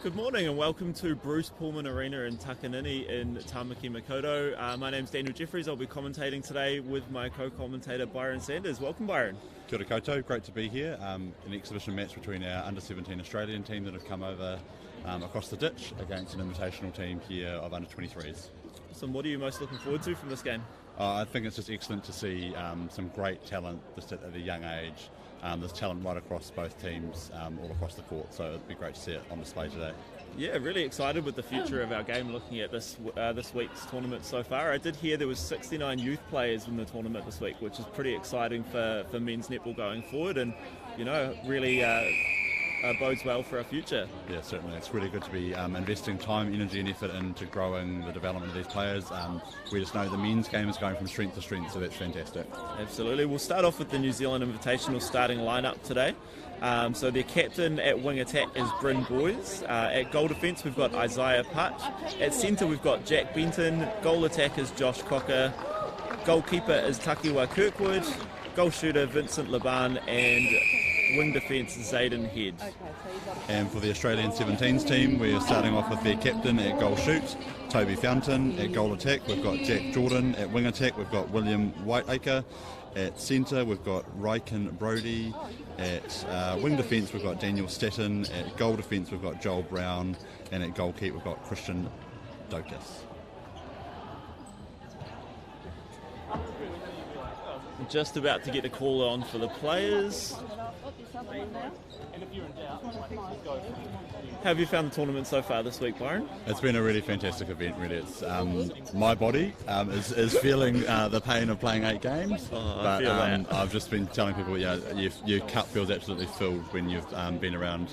Good morning and welcome to Bruce Pulman Arena in Takanini in Tamaki Makaurau. My name's Daniel Jeffries. I'll be commentating today with my co-commentator Byron Sanders. Welcome, Byron. Kia ora koutou, great to be here. An exhibition match between our under-17 Australian team that have come over across the ditch against an invitational team here of under-23s. So what are you most looking forward to from this game? I think it's just excellent to see some great talent just at a young age. There's talent right across both teams, all across the court, so it'd be great to see it on display today. Yeah, really excited with the future of our game looking at this week's tournament so far. I did hear there was 69 youth players in the tournament this week, which is pretty exciting for men's netball going forward, and really bodes well for our future. Yeah, certainly. It's really good to be investing time, energy and effort into growing the development of these players. We just know the men's game is going from strength to strength, so that's fantastic. Absolutely. We'll start off with the New Zealand Invitational starting lineup today. So their captain at wing attack is Bryn Boys. At goal defence we've got Isaiah Putt. At centre we've got Jack Benton. Goal attack is Josh Cocker. Goalkeeper is Takiwa Kirkwood. Goal shooter Vincent Laban, and wing defence is Zayden Head. And for the Australian 17s team, we're starting off with their captain at goal shoot, Toby Fountain. At goal attack we've got Jack Jordan. At wing attack we've got William Whiteacre. At centre we've got Ryken Brody. At wing defence we've got Daniel Stetton. At goal defence we've got Joel Brown. And at goalkeeper we've got Christian Dokas. Just about to get a call on for the players. How have you found the tournament so far this week, Byron? It's been a really fantastic event, really. It's my body is feeling the pain of playing 8 games. I feel that. I've just been telling people, your cup feels absolutely filled when you've been around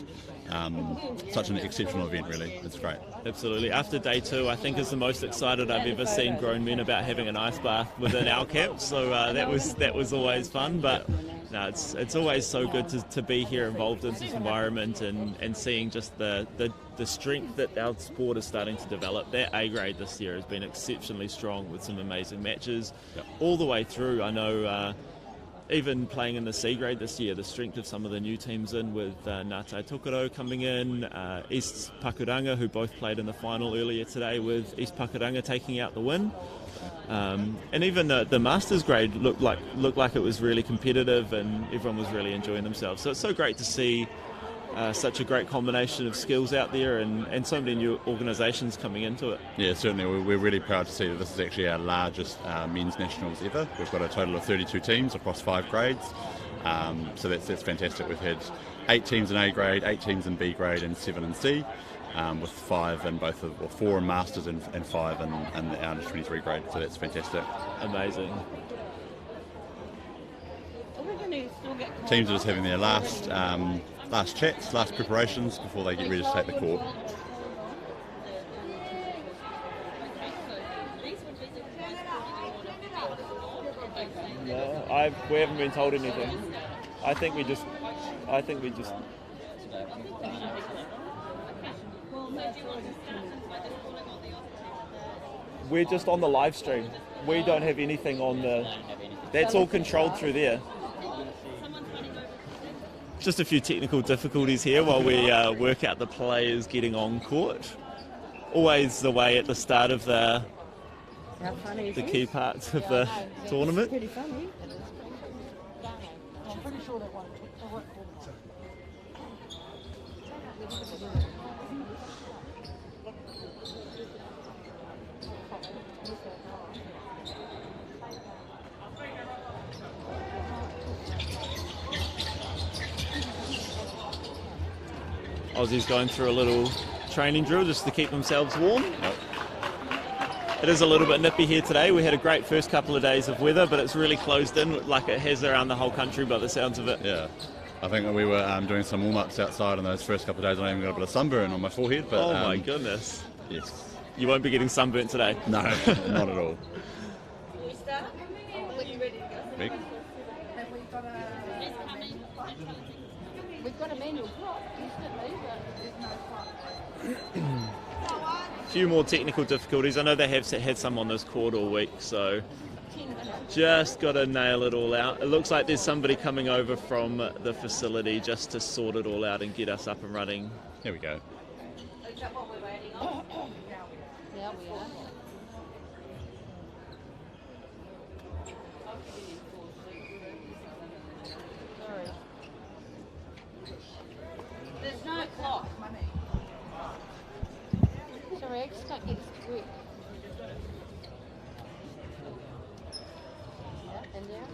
such an exceptional event, really. It's great. Absolutely. After day 2, I think is the most excited I've ever seen grown men about having an ice bath within our camp. So that was always fun. But no, it's always so good to be here involved in this environment and seeing just the strength that our sport is starting to develop. That A grade this year has been exceptionally strong with some amazing matches all the way through. I know even playing in the C grade this year, the strength of some of the new teams in with Ngātai Tokoro coming in, East Pakuranga, who both played in the final earlier today, with East Pakuranga taking out the win. And even the Masters grade looked like it was really competitive and everyone was really enjoying themselves. So it's so great to see such a great combination of skills out there and so many new organisations coming into it. Yeah, certainly. We're really proud to see that this is actually our largest men's nationals ever. We've got a total of 32 teams across 5 grades. So that's fantastic. We've had 8 teams in A grade, 8 teams in B grade and 7 in C. With 5 in both 4 in Masters and 5 in the under 23 grade, so that's fantastic. Amazing. Teams are just having their last chats, last preparations before they get ready to take the court. No, we haven't been told anything. I think we just. We're just on the live stream. We don't have anything on the... That's all controlled through there. Just a few technical difficulties here while we work out the players getting on court. Always the way at the start of the key parts of the tournament. Pretty funny. I'm pretty sure that one. Aussies going through a little training drill just to keep themselves warm. Yep. It is a little bit nippy here today. We had a great first couple of days of weather, but it's really closed in like it has around the whole country by the sounds of it. Yeah. I think we were doing some warm-ups outside on those first couple of days. I even got a bit of sunburn on my forehead. But, oh my goodness. Yes. You won't be getting sunburnt today? No, not at all. Can we start? Are you ready to go? Rick? Have we got we've got a manual clock, instantly, but there's no clock. A few more technical difficulties. I know they have had some on this court all week, so just got to nail it all out. It looks like there's somebody coming over from the facility just to sort it all out and get us up and running. Here we go. Yeah, we are. Sorry. There's no clock. Sorry, I just can't get this to work. Yeah, and there.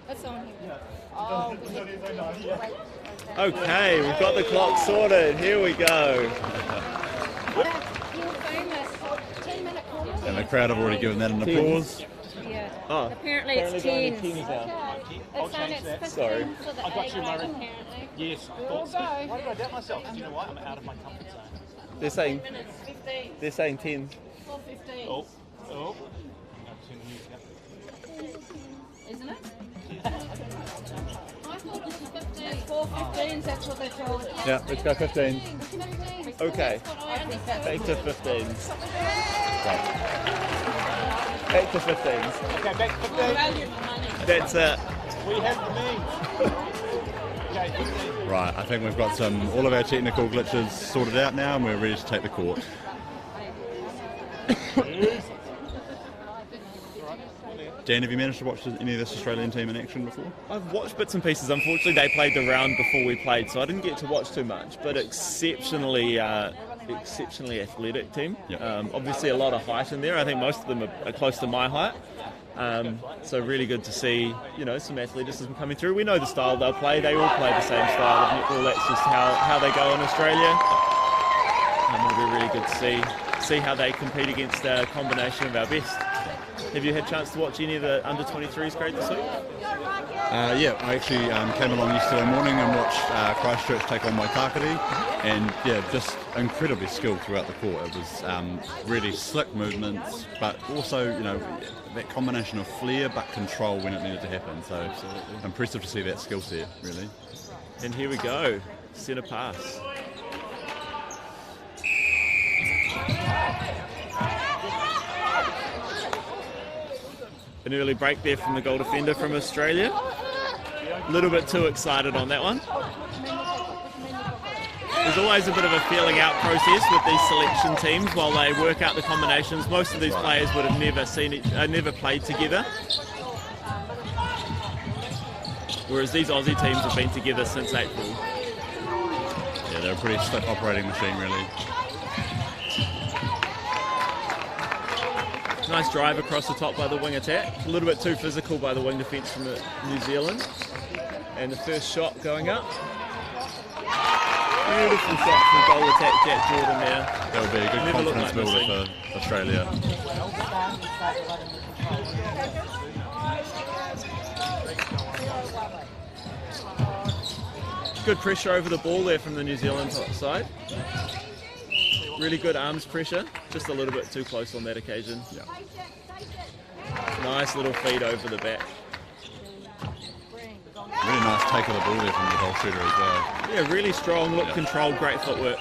It's on here. Oh, we have to wait. Okay, we've got the clock sorted. Here we go. You're famous. 10-minute corner. And the crowd have already given that an applause. Yeah. Oh, Apparently it's 10. Tens now. It's on its 15 Sorry. for the 8 apparently. Yes. We'll all go. Why did I doubt myself? You know what? I'm out of my comfort zone. They're saying 10 minutes, 15. they're saying 10s. 4:15. Oh. Isn't it? I thought this was 15. It's 4:15, that's what they told us. Yeah, let's go 15. 15. Okay. That's what I understand. Back to 15s. Back to 15s. Okay, back to 15. Value for money. That's it. We have the means. Okay, 15. Right, I think we've got all of our technical glitches sorted out now, and we're ready to take the court. Dan, have you managed to watch any of this Australian team in action before? I've watched bits and pieces. Unfortunately, they played the round before we played, so I didn't get to watch too much. But exceptionally athletic team. Yep. Obviously, a lot of height in there. I think most of them are close to my height. So really good to see, some athleticism coming through. We know the style they'll play. They all play the same style of netball. That's just how they go in Australia. It'll be really good to see how they compete against a combination of our best. Have you had a chance to watch any of the under-23s grade this week? Yeah, I actually came along yesterday morning and watched Christchurch take on Waitakere, and yeah, just incredibly skilled throughout the court. It was really slick movements, but also, that combination of flair but control when it needed to happen. So impressive to see that skill set, really. And here we go, centre pass. An early break there from the goal defender from Australia. A little bit too excited on that one. There's always a bit of a feeling out process with these selection teams while they work out the combinations. Most of these players would have never played together. Whereas these Aussie teams have been together since April. Yeah, they're a pretty slick operating machine, really. Nice drive across the top by the wing attack. A little bit too physical by the wing defence from New Zealand. And the first shot going up. Beautiful shot from goal attack Jack Jordan there. That would be a good confidence builder for Australia. Good pressure over the ball there from the New Zealand side. Really good arms pressure, just a little bit too close on that occasion. Yeah. Nice little feed over the back. Really nice take of the ball there from the goal shooter as well. Yeah, really strong, look controlled, great footwork.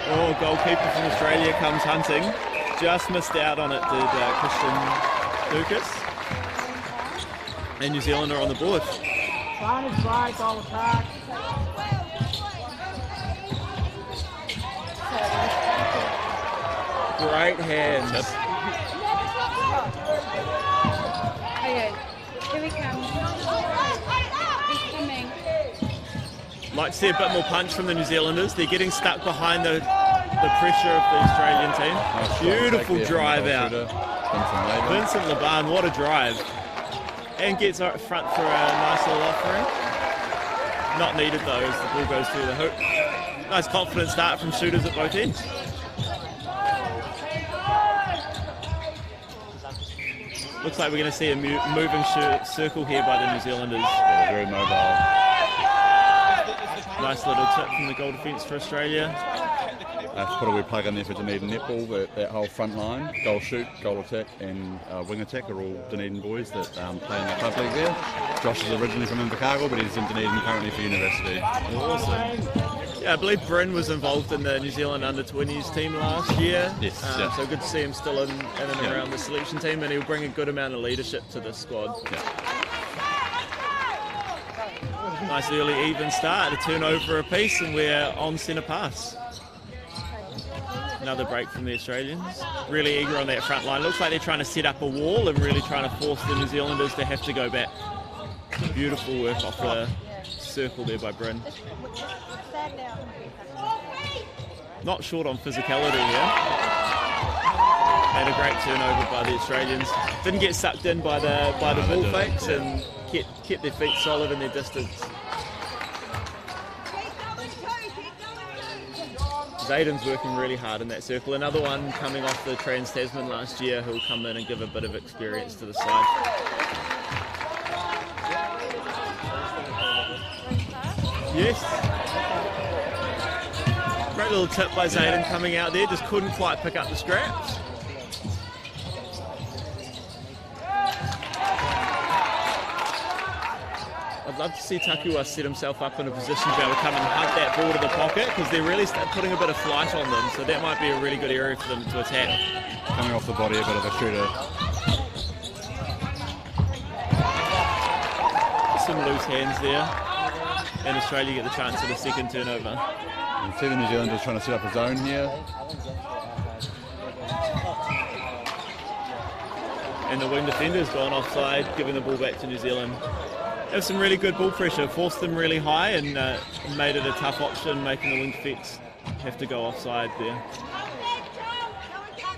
Oh, goalkeeper from Australia comes hunting. Just missed out on it, did Christian Lucas. And New Zealand are on the board. Fine is right, goal attack. Great hands. Okay, here we come. He's coming. Like to see a bit more punch from the New Zealanders. They're getting stuck behind the pressure of the Australian team. Nice Beautiful drive out. Vincent Vincent Laban, what a drive. And gets out front for a nice little offering. Not needed though as the ball goes through the hoop. Nice confident start from shooters at both ends. Looks like we're going to see a moving circle here by the New Zealanders. Yeah, very mobile. Nice little tip from the goal defence for Australia. What do we plug in there for Dunedin netball? That whole front line, goal shoot, goal attack and wing attack are all Dunedin boys that play in the club league there. Josh is originally from Invercargill, but he's in Dunedin currently for university. Awesome. Yeah, I believe Bryn was involved in the New Zealand under-20s team last year. Yes, yeah. So good to see him still in and around the selection team, and he'll bring a good amount of leadership to this squad. Yeah. Nice early even start, a turnover apiece, and we're on centre pass. Another break from the Australians. Really eager on that front line. Looks like they're trying to set up a wall and really trying to force the New Zealanders to have to go back. Beautiful work off the circle there by Bryn. Not short on physicality here. And a great turnover by the Australians. Didn't get sucked in by the ball fakes and kept their feet solid in their distance. Zayden's working really hard in that circle. Another one coming off the Trans-Tasman last year who'll come in and give a bit of experience to the side. Yes. Great little tip by Zayden coming out there. Just couldn't quite pick up the scraps. I'd love to see Takua set himself up in a position to be able to come and hunt that ball to the pocket, because they're really putting a bit of flight on them, so that might be a really good area for them to attack. Coming off the body, a bit of a shooter. Some loose hands there, and Australia get the chance at a second turnover. You can see the New Zealanders trying to set up a zone here. And the wing defender's gone offside, giving the ball back to New Zealand. Have some really good ball pressure, forced them really high and made it a tough option, making the wing defence have to go offside there.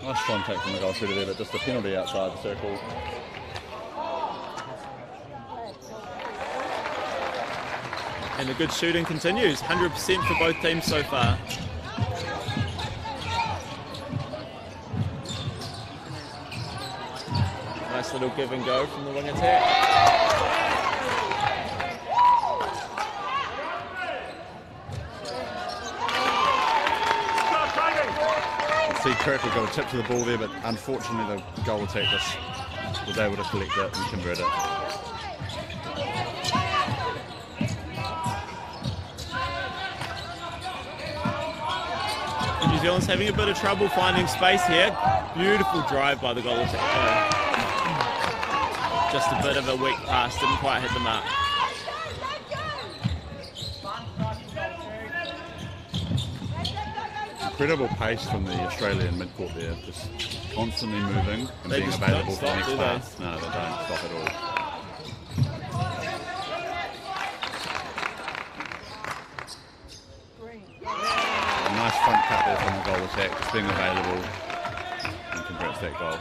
Nice contact from the goal shooter there, but just a penalty outside the circle. And the good shooting continues, 100% for both teams so far. Nice little give and go from the wing attack. See Kirk got a tip to the ball there, but unfortunately the goal attack just was able to collect it and convert it. And New Zealand's having a bit of trouble finding space here. Beautiful drive by the goal attack. Just a bit of a weak pass, didn't quite hit the mark. Incredible pace from the Australian midcourt there, just constantly moving and They being just available don't for the next stop, do they? pass. No, they don't stop at all. A nice front cut there from the goal attack, just being available and converts that goal.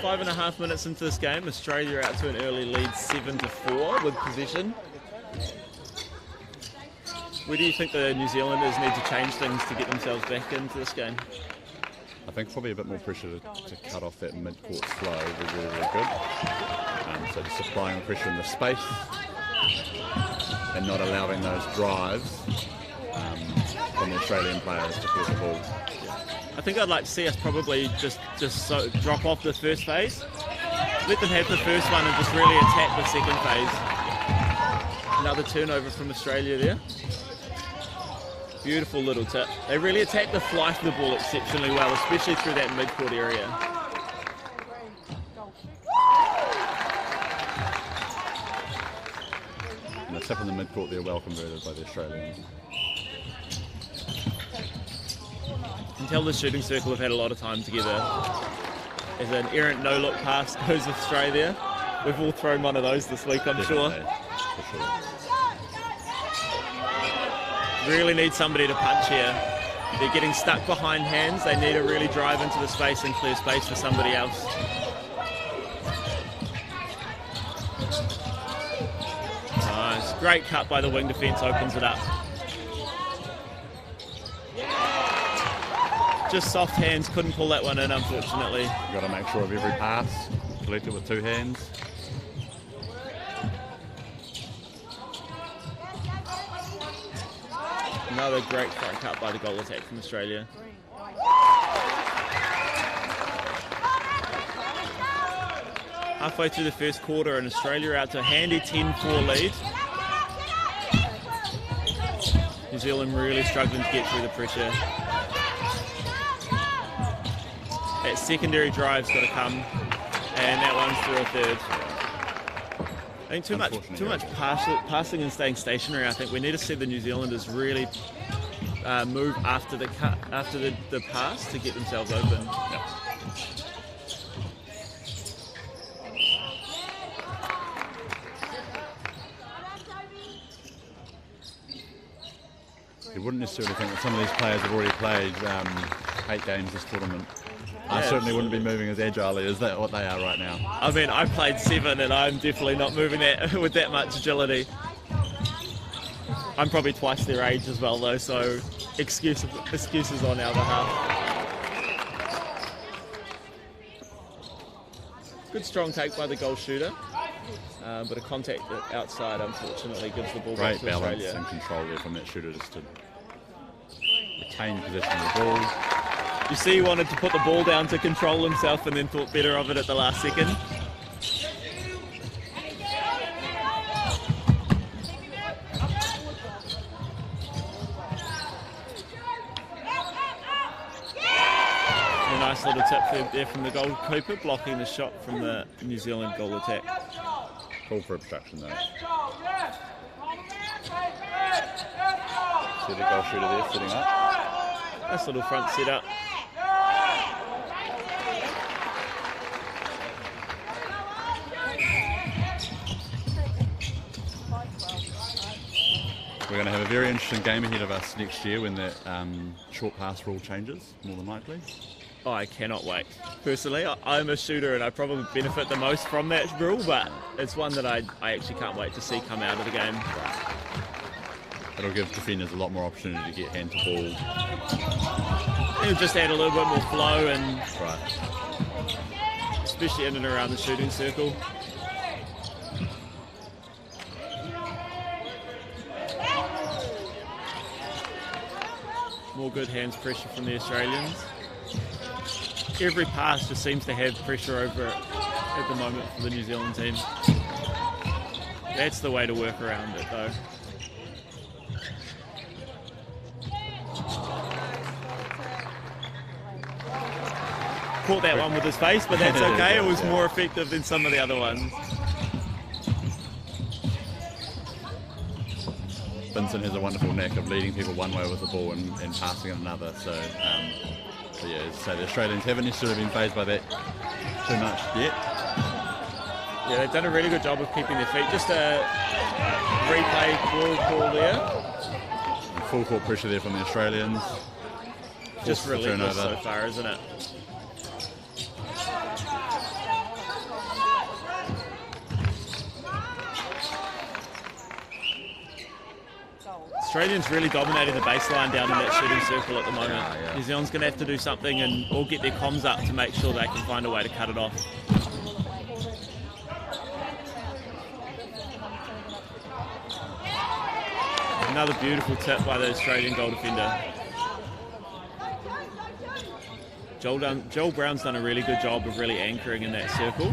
5.5 minutes into this game, Australia out to an early lead 7-4 with possession. Where do you think the New Zealanders need to change things to get themselves back into this game? I think probably a bit more pressure to cut off that mid-court flow would be really, really good. So just applying pressure in the space and not allowing those drives from the Australian players to clear the ball. I think I'd like to see us probably just drop off the first phase, let them have the first one and just really attack the second phase. Another turnover from Australia there. Beautiful little tip. They really attack the flight of the ball exceptionally well, especially through that mid-court area. And the tip in the mid-court there, well converted by the Australians. You can tell the shooting circle have had a lot of time together. As an errant no-look pass goes astray there. We've all thrown one of those this week, I'm Definitely, sure. for sure. Really need somebody to punch here. They're getting stuck behind hands. They need to really drive into the space and clear space for somebody else. Nice. Great cut by the wing defence, opens it up. Just soft hands, couldn't pull that one in, unfortunately. You've got to make sure of every pass, collect it with two hands. Another great front cut by the goal attack from Australia. Halfway through the first quarter and Australia out to a handy 10-4 lead. New Zealand really struggling to get through the pressure. that secondary drive's got to come, and that one's through a third. I think too much passing and staying stationary. I think we need to see the New Zealanders really move after the pass to get themselves open. Yeah. You wouldn't necessarily think that some of these players have already played 8 games this tournament. I certainly wouldn't be moving as agilely as what they are right now. I mean, I played 7 and I'm definitely not moving that with that much agility. I'm probably twice their age as well though, so excuses on our behalf. Good strong take by the goal shooter, but a contact outside unfortunately gives the ball back to Australia. Great balance and control there from that shooter just to retain possession of the ball. You see he wanted to put the ball down to control himself and then thought better of it at the last second. A nice little tip there from the goalkeeper, blocking the shot from the New Zealand goal attack. Call for obstruction though. See the goal shooter there sitting up. Nice little front set up. We're going to have a very interesting game ahead of us next year when that short pass rule changes, more than likely. Oh, I cannot wait. Personally, I'm a shooter and I probably benefit the most from that rule, but it's one that I actually can't wait to see come out of the game. It'll give defenders a lot more opportunity to get hand to ball. It'll just add a little bit more flow, and Right. especially in and around the shooting circle. More good hands pressure from the Australians. Every pass just seems to have pressure over it at the moment for the New Zealand team. That's the way to work around it though. Caught that one with his face, but that's okay. It was more effective than some of the other ones. Vincent has a wonderful knack of leading people one way with the ball and passing it another. So yeah, so the Australians haven't necessarily been fazed by that too much yet. Yeah, they've done a really good job of keeping their feet. Just a replay call there. And full court pressure there from the Australians. Just relentless so far, isn't it? Australians really dominating the baseline down in that shooting circle at the moment. Yeah. New Zealand's going to have to do something and or get their comms up to make sure they can find a way to cut it off. Another beautiful tip by the Australian goal defender. Joel Brown's done a really good job of really anchoring in that circle.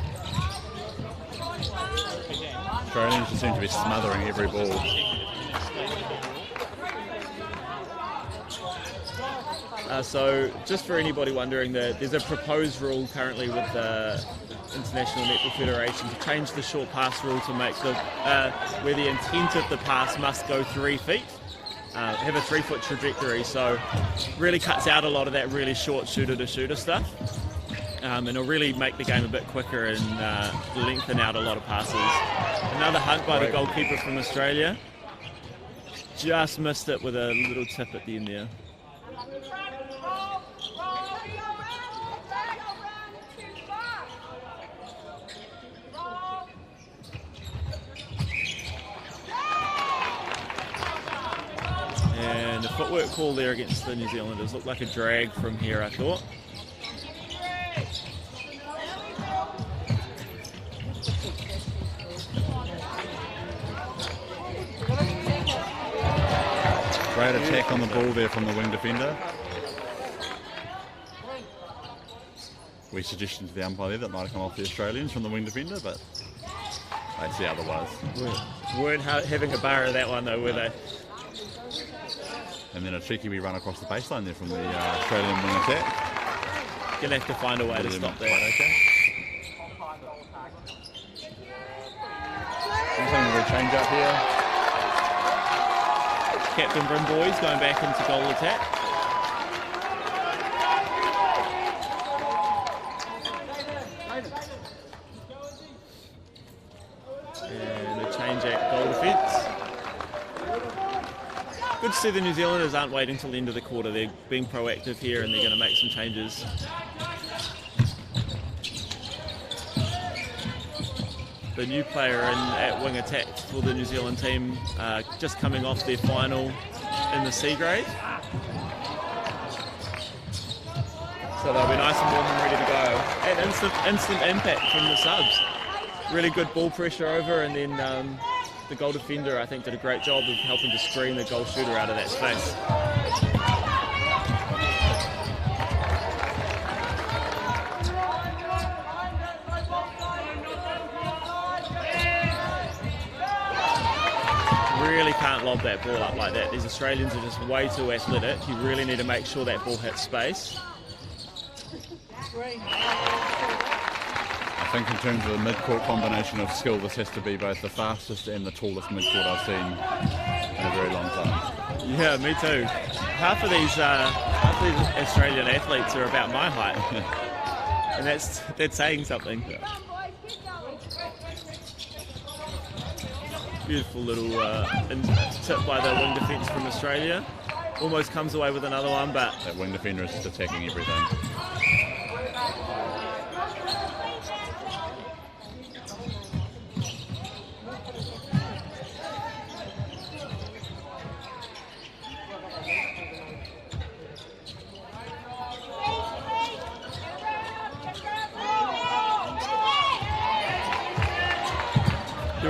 Australians just seem to be smothering every ball. So just for anybody wondering, there's a proposed rule currently with the International Netball Federation to change the short pass rule to make where the intent of the pass must go 3 feet, have a 3-foot trajectory, so really cuts out a lot of that really short shooter-to-shooter stuff, and it'll really make the game a bit quicker and lengthen out a lot of passes. Another hunt by the goalkeeper from Australia. Just missed it with a little tip at the end there. And the footwork call there against the New Zealanders looked like a drag from here, I thought. Great attack on the ball there from the wing defender. We suggested to the umpire there that might have come off the Australians from the wing defender, but they see otherwise. Weren't having a bar of that one though, were they? And then a cheeky wee run across the baseline there from the Australian wing attack. You'll have to find a way to stop that. Okay. Something of a change up here. Captain Brimboy's going back into goal attack. And a change at goal defence. Good to see the New Zealanders aren't waiting till the end of the quarter. They're being proactive here and they're going to make some changes. The new player at wing attack for the New Zealand team, just coming off their final in the C grade. So they'll be nice and warm and ready to go. And instant impact from the subs. Really good ball pressure over, and then the goal defender, I think, did a great job of helping to screen the goal shooter out of that space. Really can't lob that ball up like that. These Australians are just way too athletic. You really need to make sure that ball hits space. I think in terms of the mid-court combination of skill, this has to be both the fastest and the tallest mid-court I've seen in a very long time. Yeah, me too. Half of these Australian athletes are about my height, and that's saying something. Yeah. Beautiful little tip by the wing defence from Australia. Almost comes away with another one, but That wing defender is just attacking everything.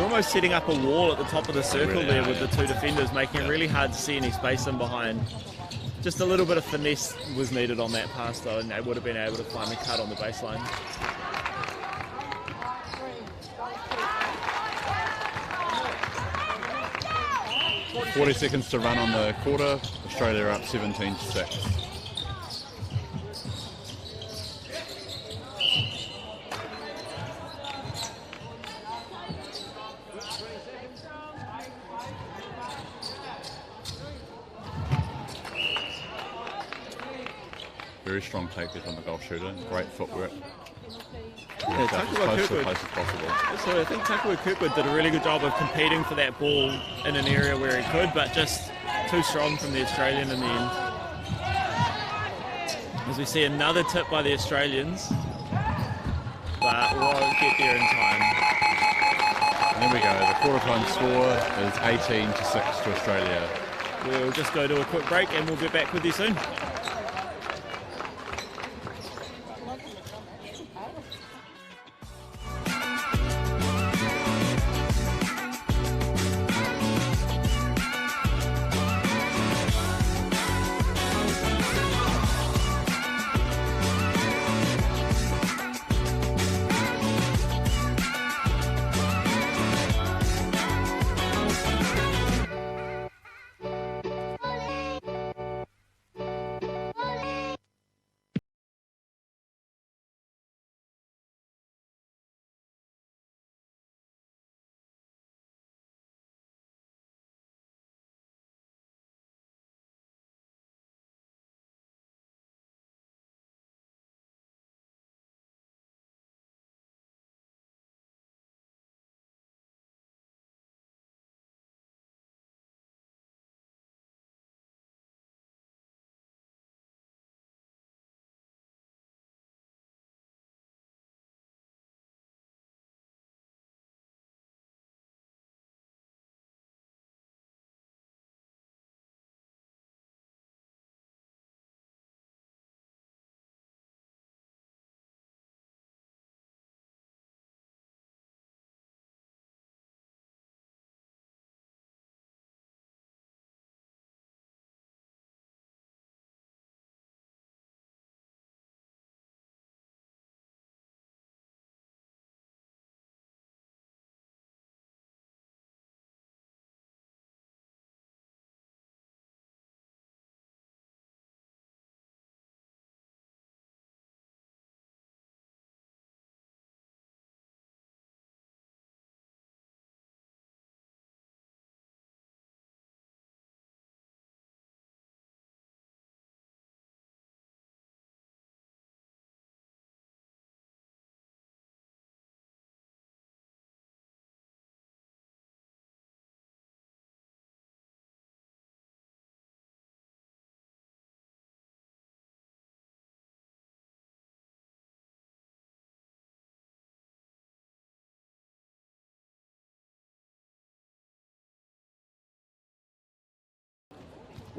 they're almost setting up a wall at the top of the circle really there are, with the two defenders, making it really hard to see any space in behind. Just a little bit of finesse was needed on that pass though, and they would have been able to find the cut on the baseline. Yeah. 40 seconds to run on the quarter. Australia are up 17-6. Very strong takers on the goal shooter. Great footwork. Yeah, As close to the place as possible. So I think Takanini Kirkwood did a really good job of competing for that ball in an area where he could, but just too strong from the Australian in the end. As we see another tip by the Australians, but won't get there in time. And there we go. The quarter time score is 18-6 to Australia. We'll just go to a quick break and we'll get back with you soon.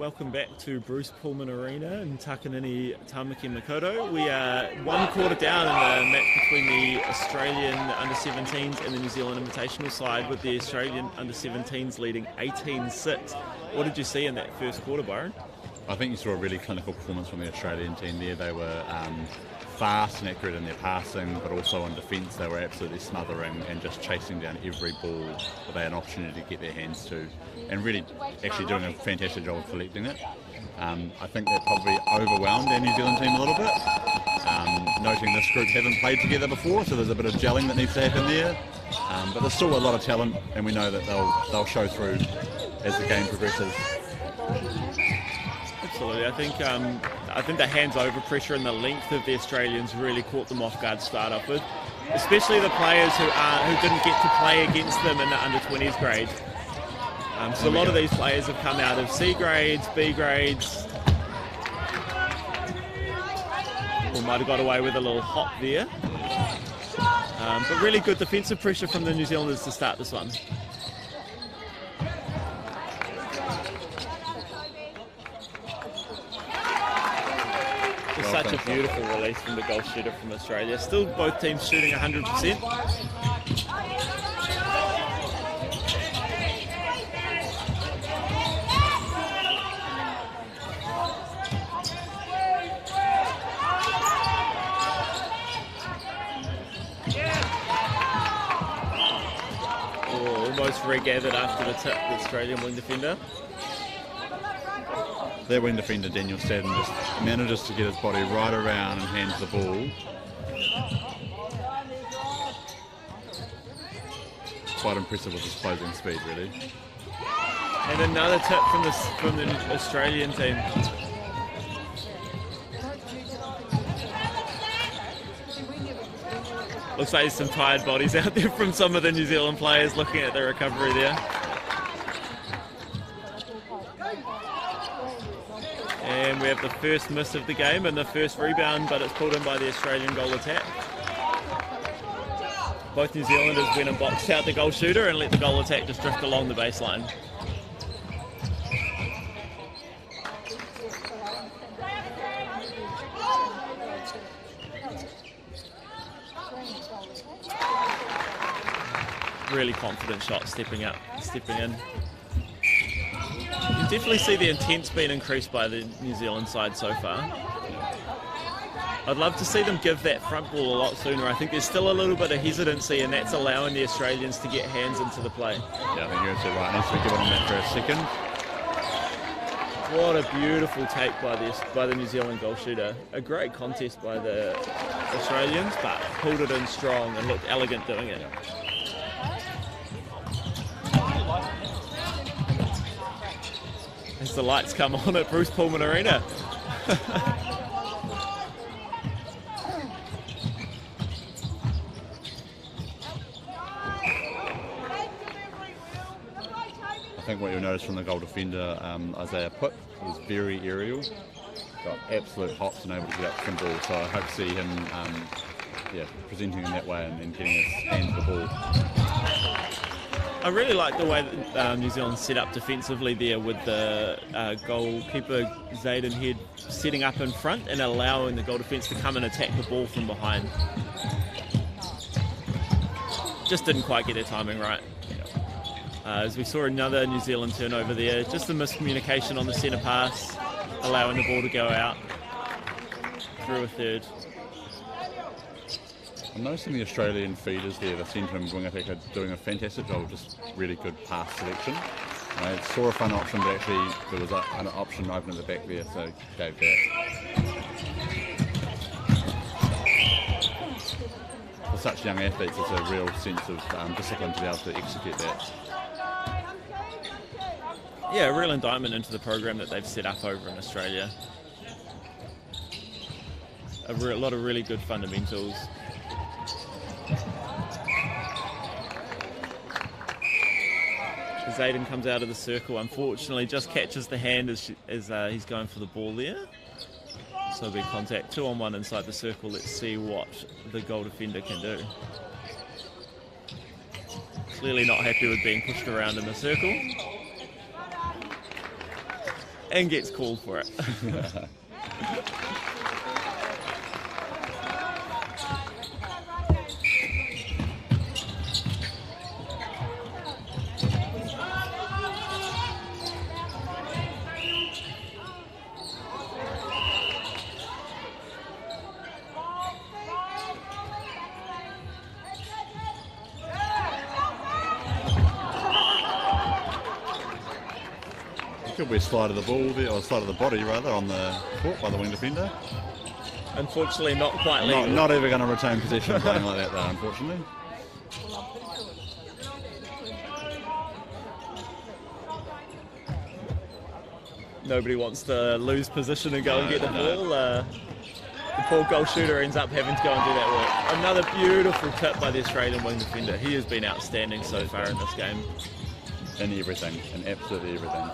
Welcome back to Bruce Pulman Arena in Takanini, Tamaki Makaurau. We are one quarter down in the match between the Australian under-17s and the New Zealand Invitational side, with the Australian under-17s leading 18-6. What did you see in that first quarter, Byron? I think you saw a really clinical performance from the Australian team there. They were fast and accurate in their passing, but also on defence they were absolutely smothering and just chasing down every ball that they had an opportunity to get their hands to, and really actually doing a fantastic job of collecting it. I think that probably overwhelmed our New Zealand team a little bit, noting this group haven't played together before, so there's a bit of gelling that needs to happen there. But there's still a lot of talent, and we know that they'll show through as the game progresses. Absolutely. I think the hands-over pressure and the length of the Australians really caught them off guard to start off with, especially the players who didn't get to play against them in the under-20s grade. So a lot of these players have come out of C grades, B grades, or might have got away with a little hop there. But really good defensive pressure from the New Zealanders to start this one. Such a beautiful release from the goal shooter from Australia. Still both teams shooting 100%. Almost regathered after the tip, the Australian wing defender. Their wing defender, Daniel Stadden, just manages to get his body right around and hands the ball. Quite impressive with his closing speed, really. And another tip from the Australian team. Looks like there's some tired bodies out there from some of the New Zealand players looking at the recovery there. And we have the first miss of the game and the first rebound, but it's pulled in by the Australian goal attack. Both New Zealanders went and boxed out the goal shooter and let the goal attack just drift along the baseline. Really confident shot, stepping in. You definitely see the intent's been increased by the New Zealand side so far. I'd love to see them give that front ball a lot sooner. I think there's still a little bit of hesitancy, and that's allowing the Australians to get hands into the play. Yeah, I think you're absolutely right. Needs to be given on that for a second. What a beautiful take by the New Zealand goal shooter. A great contest by the Australians, but pulled it in strong and looked elegant doing it. As the lights come on at Bruce Pulman Arena. I think what you'll notice from the goal defender, Isaiah Pitt, was very aerial. Got absolute hops and able to get up some ball. So I hope to see him presenting in that way and getting his hand to the ball. I really like the way that New Zealand set up defensively there, with the goalkeeper Zayden Head setting up in front and allowing the goal defence to come and attack the ball from behind. Just didn't quite get their timing right. As we saw another New Zealand turnover there, just a miscommunication on the centre pass, allowing the ball to go out through a third. I'm noticing the Australian feeders there, the centre and wing attack, are doing a fantastic job of just really good pass selection. I saw a front option, but actually there was an option open at the back there, so gave that. For such young athletes, it's a real sense of discipline to be able to execute that. Yeah, a real indictment into the program that they've set up over in Australia. A lot of really good fundamentals. Zayden comes out of the circle, unfortunately just catches the hand as he's going for the ball there. So it'll be contact 2-on-1 inside the circle. Let's see what the goal defender can do. Clearly not happy with being pushed around in the circle. and gets called for it. Could be slide of the ball there, or slide of the body rather, on the court by the wing defender. Unfortunately, not quite legal. Not ever going to retain possession playing like that, though, unfortunately. Nobody wants to lose position and go and get the ball. The poor goal shooter ends up having to go and do that work. Another beautiful tip by the Australian wing defender. He has been outstanding so far in this game. In everything, in absolutely everything.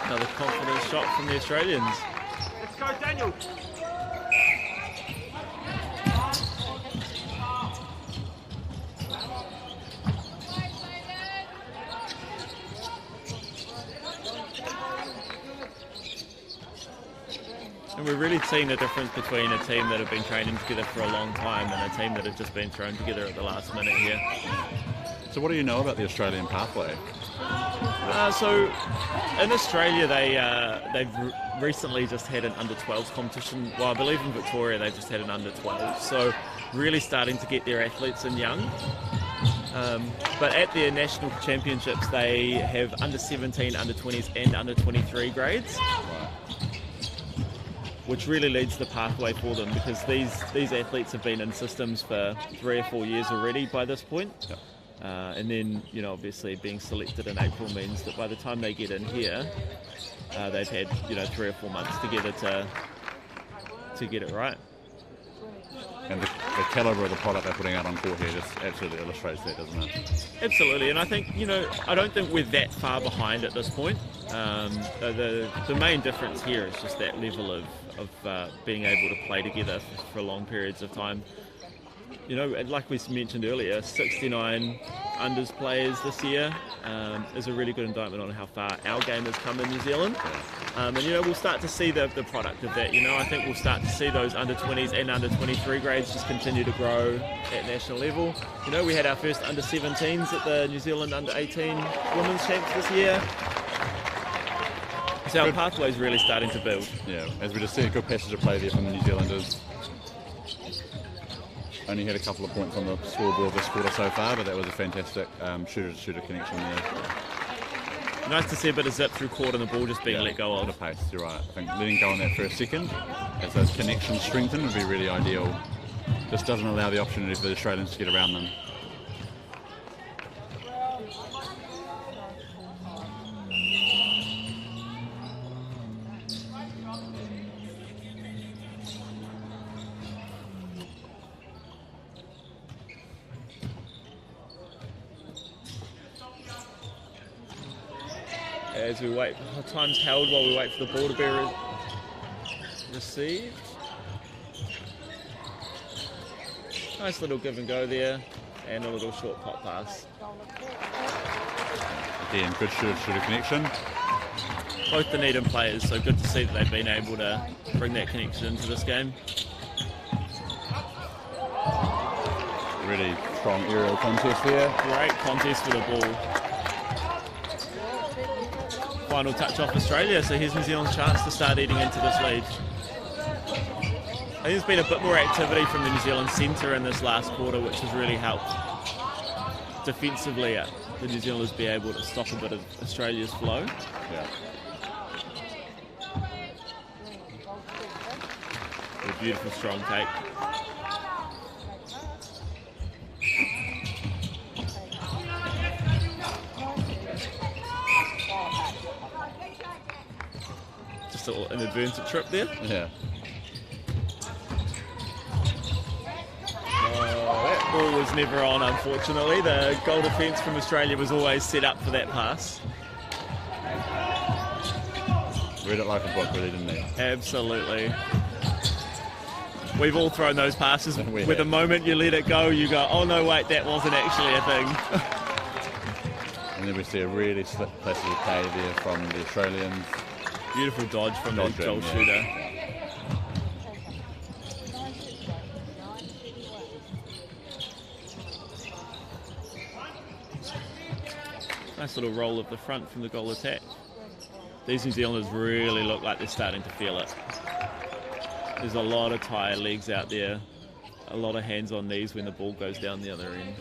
Another confident shot from the Australians. Let's go, Daniel. And we're really seeing the difference between a team that have been training together for a long time and a team that have just been thrown together at the last minute here. So what do you know about the Australian pathway? So in Australia, they've recently just had an under-12s competition. Well, I believe in Victoria they've just had an under-12. So really starting to get their athletes in young. But at their national championships, they have under-17, under-20s and under-23 grades. Which really leads the pathway for them, because these athletes have been in systems for 3 or 4 years already by this point. Yep. And then, obviously being selected in April means that by the time they get in here, they've had, 3 or 4 months together to get it right. And the calibre of the product they're putting out on court here just absolutely illustrates that, doesn't it? Absolutely, and I think, I don't think we're that far behind at this point. The main difference here is just that level of being able to play together for long periods of time. And like we mentioned earlier, 69 unders players this year is a really good indictment on how far our game has come in New Zealand. And we'll start to see the product of that. I think we'll start to see those under-20s and under-23 grades just continue to grow at national level. We had our first under-17s at the New Zealand under-18 Women's Champs this year. So our pathway's really starting to build. Yeah, as we just see a good passage of play there from the New Zealanders. Only had a couple of points on the scoreboard this quarter so far, but that was a fantastic shooter connection there. Nice to see a bit of zip through court and the ball just being let go of. A pace, you're right. I think letting go on that for a second, as those connections strengthen, would be really ideal. Just doesn't allow the opportunity for the Australians to get around them. As we wait, time's held while we wait for the ball to be received. Nice little give and go there, and a little short pop pass. Again, good shooter connection. Both Dunedin players, so good to see that they've been able to bring that connection into this game. Really strong aerial contest there. Great contest for the ball. Final touch off Australia, so here's New Zealand's chance to start eating into this lead. I think there's been a bit more activity from the New Zealand centre in this last quarter, which has really helped defensively the New Zealanders be able to stop a bit of Australia's flow. Yeah. A beautiful strong take. Just an inadvertent trip there. Yeah. That ball was never on, unfortunately. The goal defence from Australia was always set up for that pass. Read it like a book, really, didn't they? Absolutely. We've all thrown those passes. We With the have. moment you let it go, you go, oh no, wait, that wasn't actually a thing. And then we see a really slick passage of play there from the Australians. Beautiful dodge from the Dodging, goal yeah. shooter. Nice little roll of the front from the goal attack. These New Zealanders really look like they're starting to feel it. There's a lot of tired legs out there, a lot of hands on knees when the ball goes down the other end.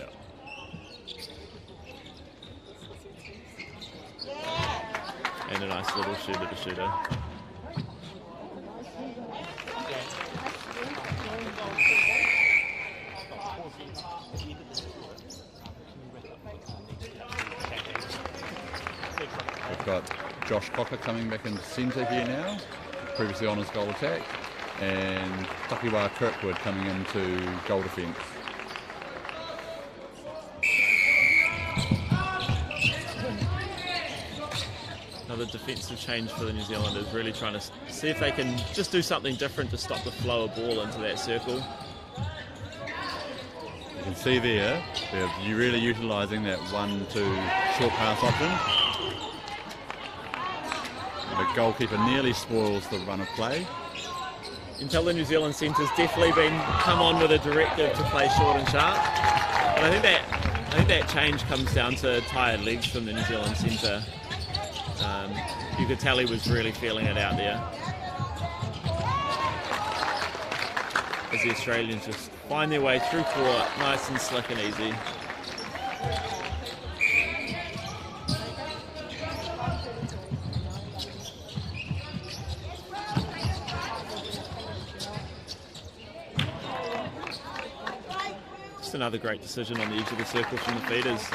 And a nice little shooter to shooter. We've got Josh Cocker coming back into centre here now, previously on his goal attack, and Takiwa Kirkwood coming into goal defence. Another defensive change for the New Zealanders, really trying to see if they can just do something different to stop the flow of ball into that circle. You can see there, they're really utilising that 1-2 short pass option. The goalkeeper nearly spoils the run of play. You can tell the New Zealand centre's definitely been come on with a directive to play short and sharp. But I think that change comes down to tired legs from the New Zealand centre. You could tell he was really feeling it out there. As the Australians just find their way through court, nice and slick and easy. Just another great decision on the edge of the circle from the feeders.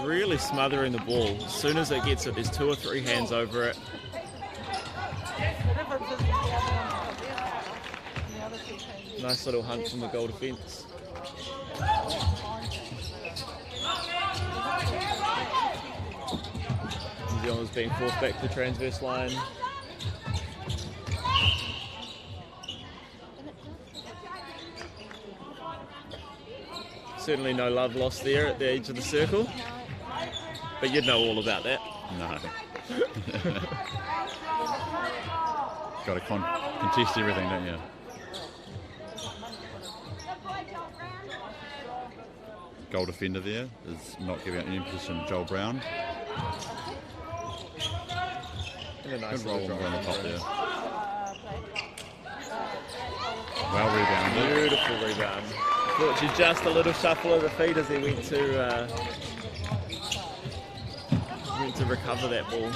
Really smothering the ball. As soon as it gets it, there's 2 or 3 hands over it. Nice little hunt from the goal defence. New Zealand's being forced back to the transverse line. Certainly no love lost there at the edge of the circle. But you'd know all about that. No. Got to contest everything, don't you? Goal defender there is not giving out any position. Joel Brown. And a nice Good roll little on the drop. top there. Well rebounded. Beautiful rebound. Fortunately, just a little shuffle of the feet as he went to recover that ball.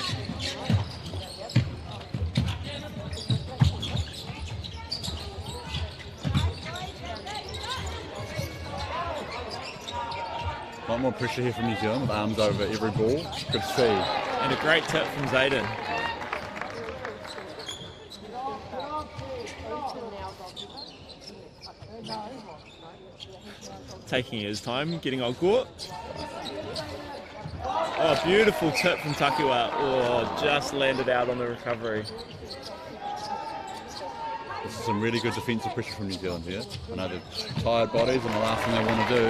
A lot more pressure here from New Zealand with arms over every ball. Good to see. And a great tip from Zayden. Taking his time, getting on court. Oh, beautiful tip from Takiwa. Oh, just landed out on the recovery. This is some really good defensive pressure from New Zealand here. I know they're tired bodies and the last thing they want to do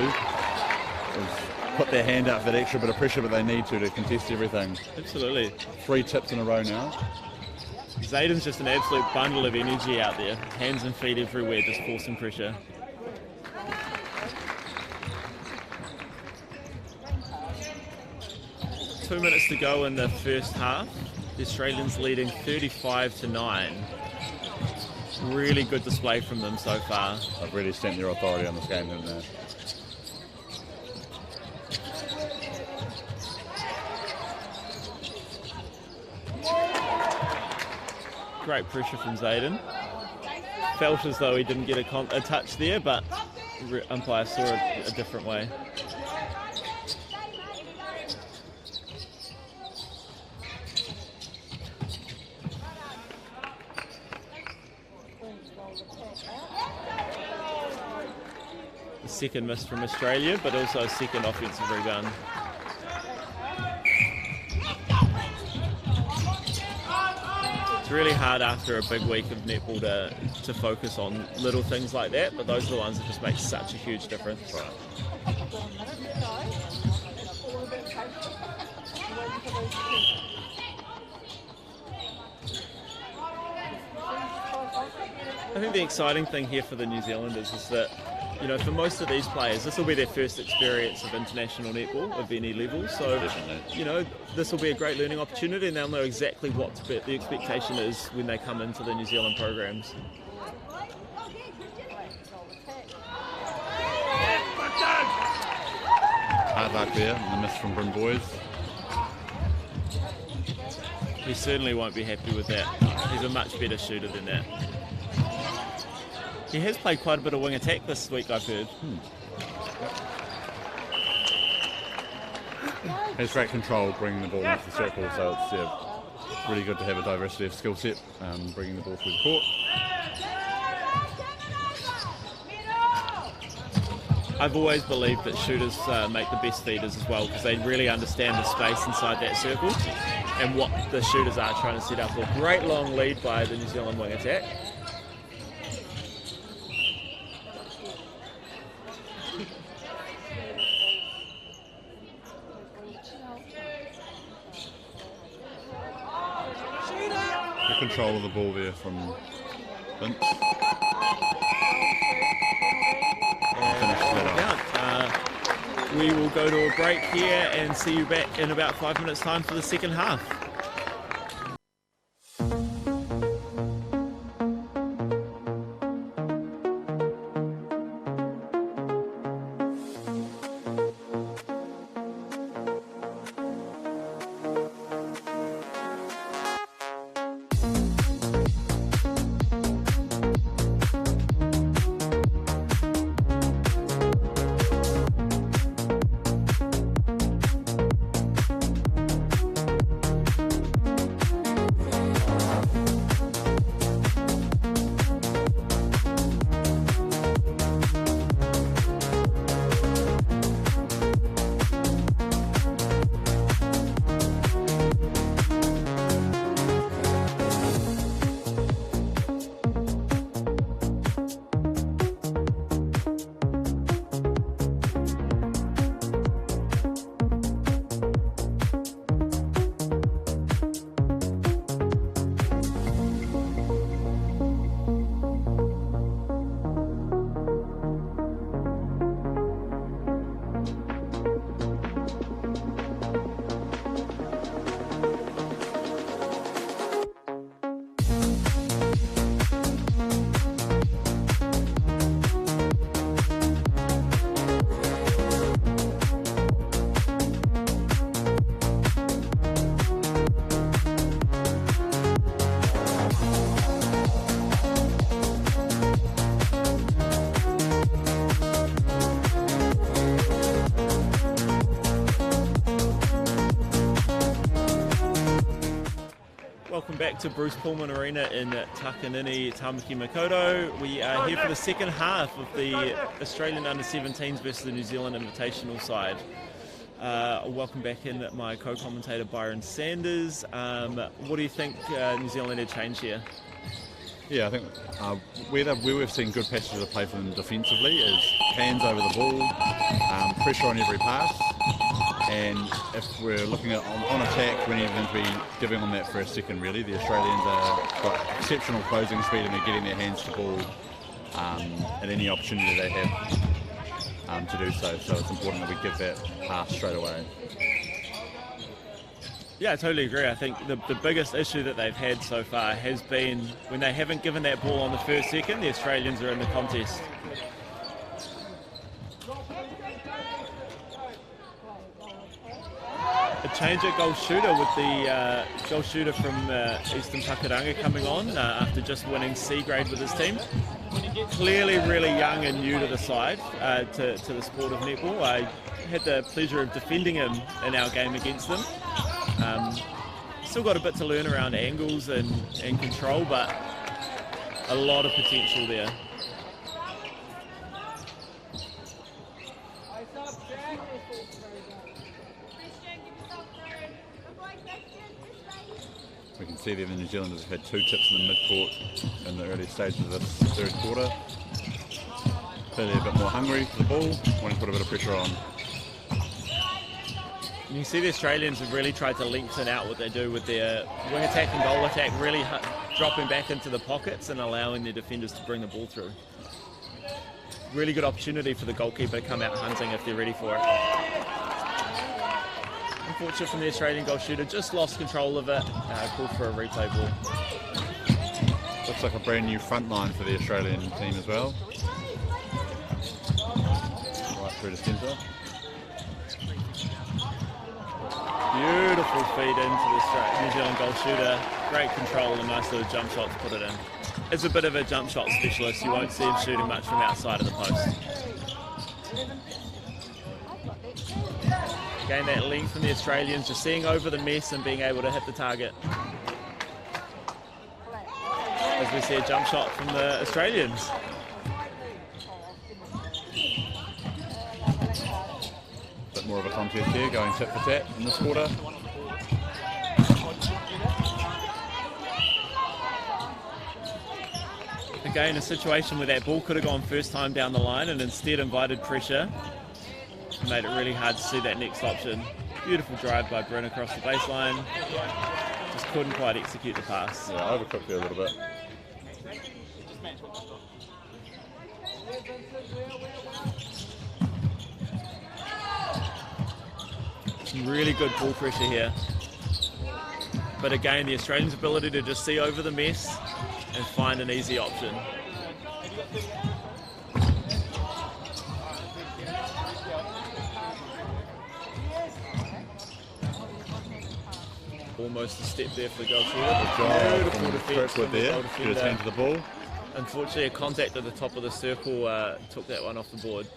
is put their hand out for that extra bit of pressure, but they need to contest everything. Absolutely. 3 tips in a row now. Zayden's just an absolute bundle of energy out there. Hands and feet everywhere, just forcing pressure. Two minutes to go in the first half. The Australians leading 35-9. Really good display from them so far. They've really stamped their authority on this game, haven't they? Great pressure from Zayden. Felt as though he didn't get a touch there, but umpire saw it a different way. second miss from Australia, but also a second offensive rebound. It's really hard after a big week of netball to focus on little things like that, but those are the ones that just make such a huge difference. I think the exciting thing here for the New Zealanders is that, you know, for most of these players, this will be their first experience of international netball of any level. So, you know, this will be a great learning opportunity, and they'll know exactly what the expectation is when they come into the New Zealand programs. Hard luck there, the miss from Bryn Boys. He certainly won't be happy with that. He's a much better shooter than that. He has played quite a bit of wing attack this week, I've heard. Has great control bringing the ball into the circle, so it's really good to have a diversity of skill set, bringing the ball through the court. I've always believed that shooters make the best feeders as well, because they really understand the space inside that circle and what the shooters are trying to set up. A great long lead by the New Zealand wing attack. The control of the ball there from Vince. We will go to a break here and see you back in about 5 minutes' time for the second half. Welcome back to Bruce Pulman Arena in Takanini, Tamaki Makaurau. We are here for the second half of the Australian Under-17s versus the New Zealand Invitational side. Welcome back in my co-commentator Byron Sanders. What do you think New Zealand had changed here? Yeah, I think where we've seen good passages of play for them defensively is hands over the ball, pressure on every pass, and if we're looking at on attack, we need them to be giving on that for a second really. The Australians have got exceptional closing speed and they're getting their hands to ball at any opportunity they have to do so. So it's important that we give that pass straight away. Yeah, I totally agree. I think the biggest issue that they've had so far has been when they haven't given that ball on the first second, the Australians are in the contest. A change at goal shooter with the goal shooter from Eastern Pakuranga coming on after just winning C grade with his team. Clearly really young and new to the side, to the sport of netball. I had the pleasure of defending him in our game against them. Still got a bit to learn around angles and control, but a lot of potential there. see there the New Zealanders have had 2 tips in the mid-court in the early stages of this third quarter. Clearly a bit more hungry for the ball, wanting to put a bit of pressure on. You can see the Australians have really tried to lengthen out what they do with their wing attack and goal attack, really dropping back into the pockets and allowing their defenders to bring the ball through. Really good opportunity for the goalkeeper to come out hunting if they're ready for it. Unfortunate from the Australian goal shooter, just lost control of it, called for a replay ball. Looks like a brand new front line for the Australian team as well. Right through to centre. Beautiful feed into the New Zealand goal shooter. Great control and a nice little jump shot to put it in. Is a bit of a jump shot specialist. You won't see him shooting much from outside of the post. Again, that length from the Australians, just seeing over the mess and being able to hit the target. As we see a jump shot from the Australians. Bit more of a contest here, going tit for tat in this quarter. Again, a situation where that ball could have gone first time down the line and instead invited pressure. Made it really hard to see that next option. Beautiful drive by Bryn across the baseline. Just couldn't quite execute the pass. Yeah, overcooked there a little bit. Some really good ball pressure here. But again, the Australians' ability to just see over the mess and find an easy option. Almost a step there for the goal shooter. Beautiful defence from the goal defender. Get his hand to the ball. Unfortunately, a contact at the top of the circle took that one off the board.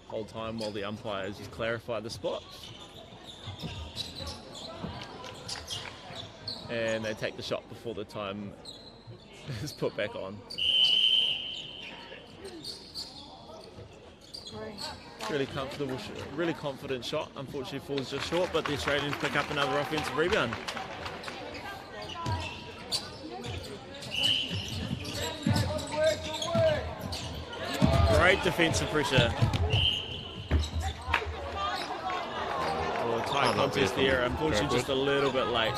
Whole time while the umpires just clarify the spot. And they take the shot before the time is put back on. Really comfortable, really confident shot. Unfortunately falls just short, but the Australians pick up another offensive rebound. Great defensive pressure. Tight contest there, unfortunately just a little bit late.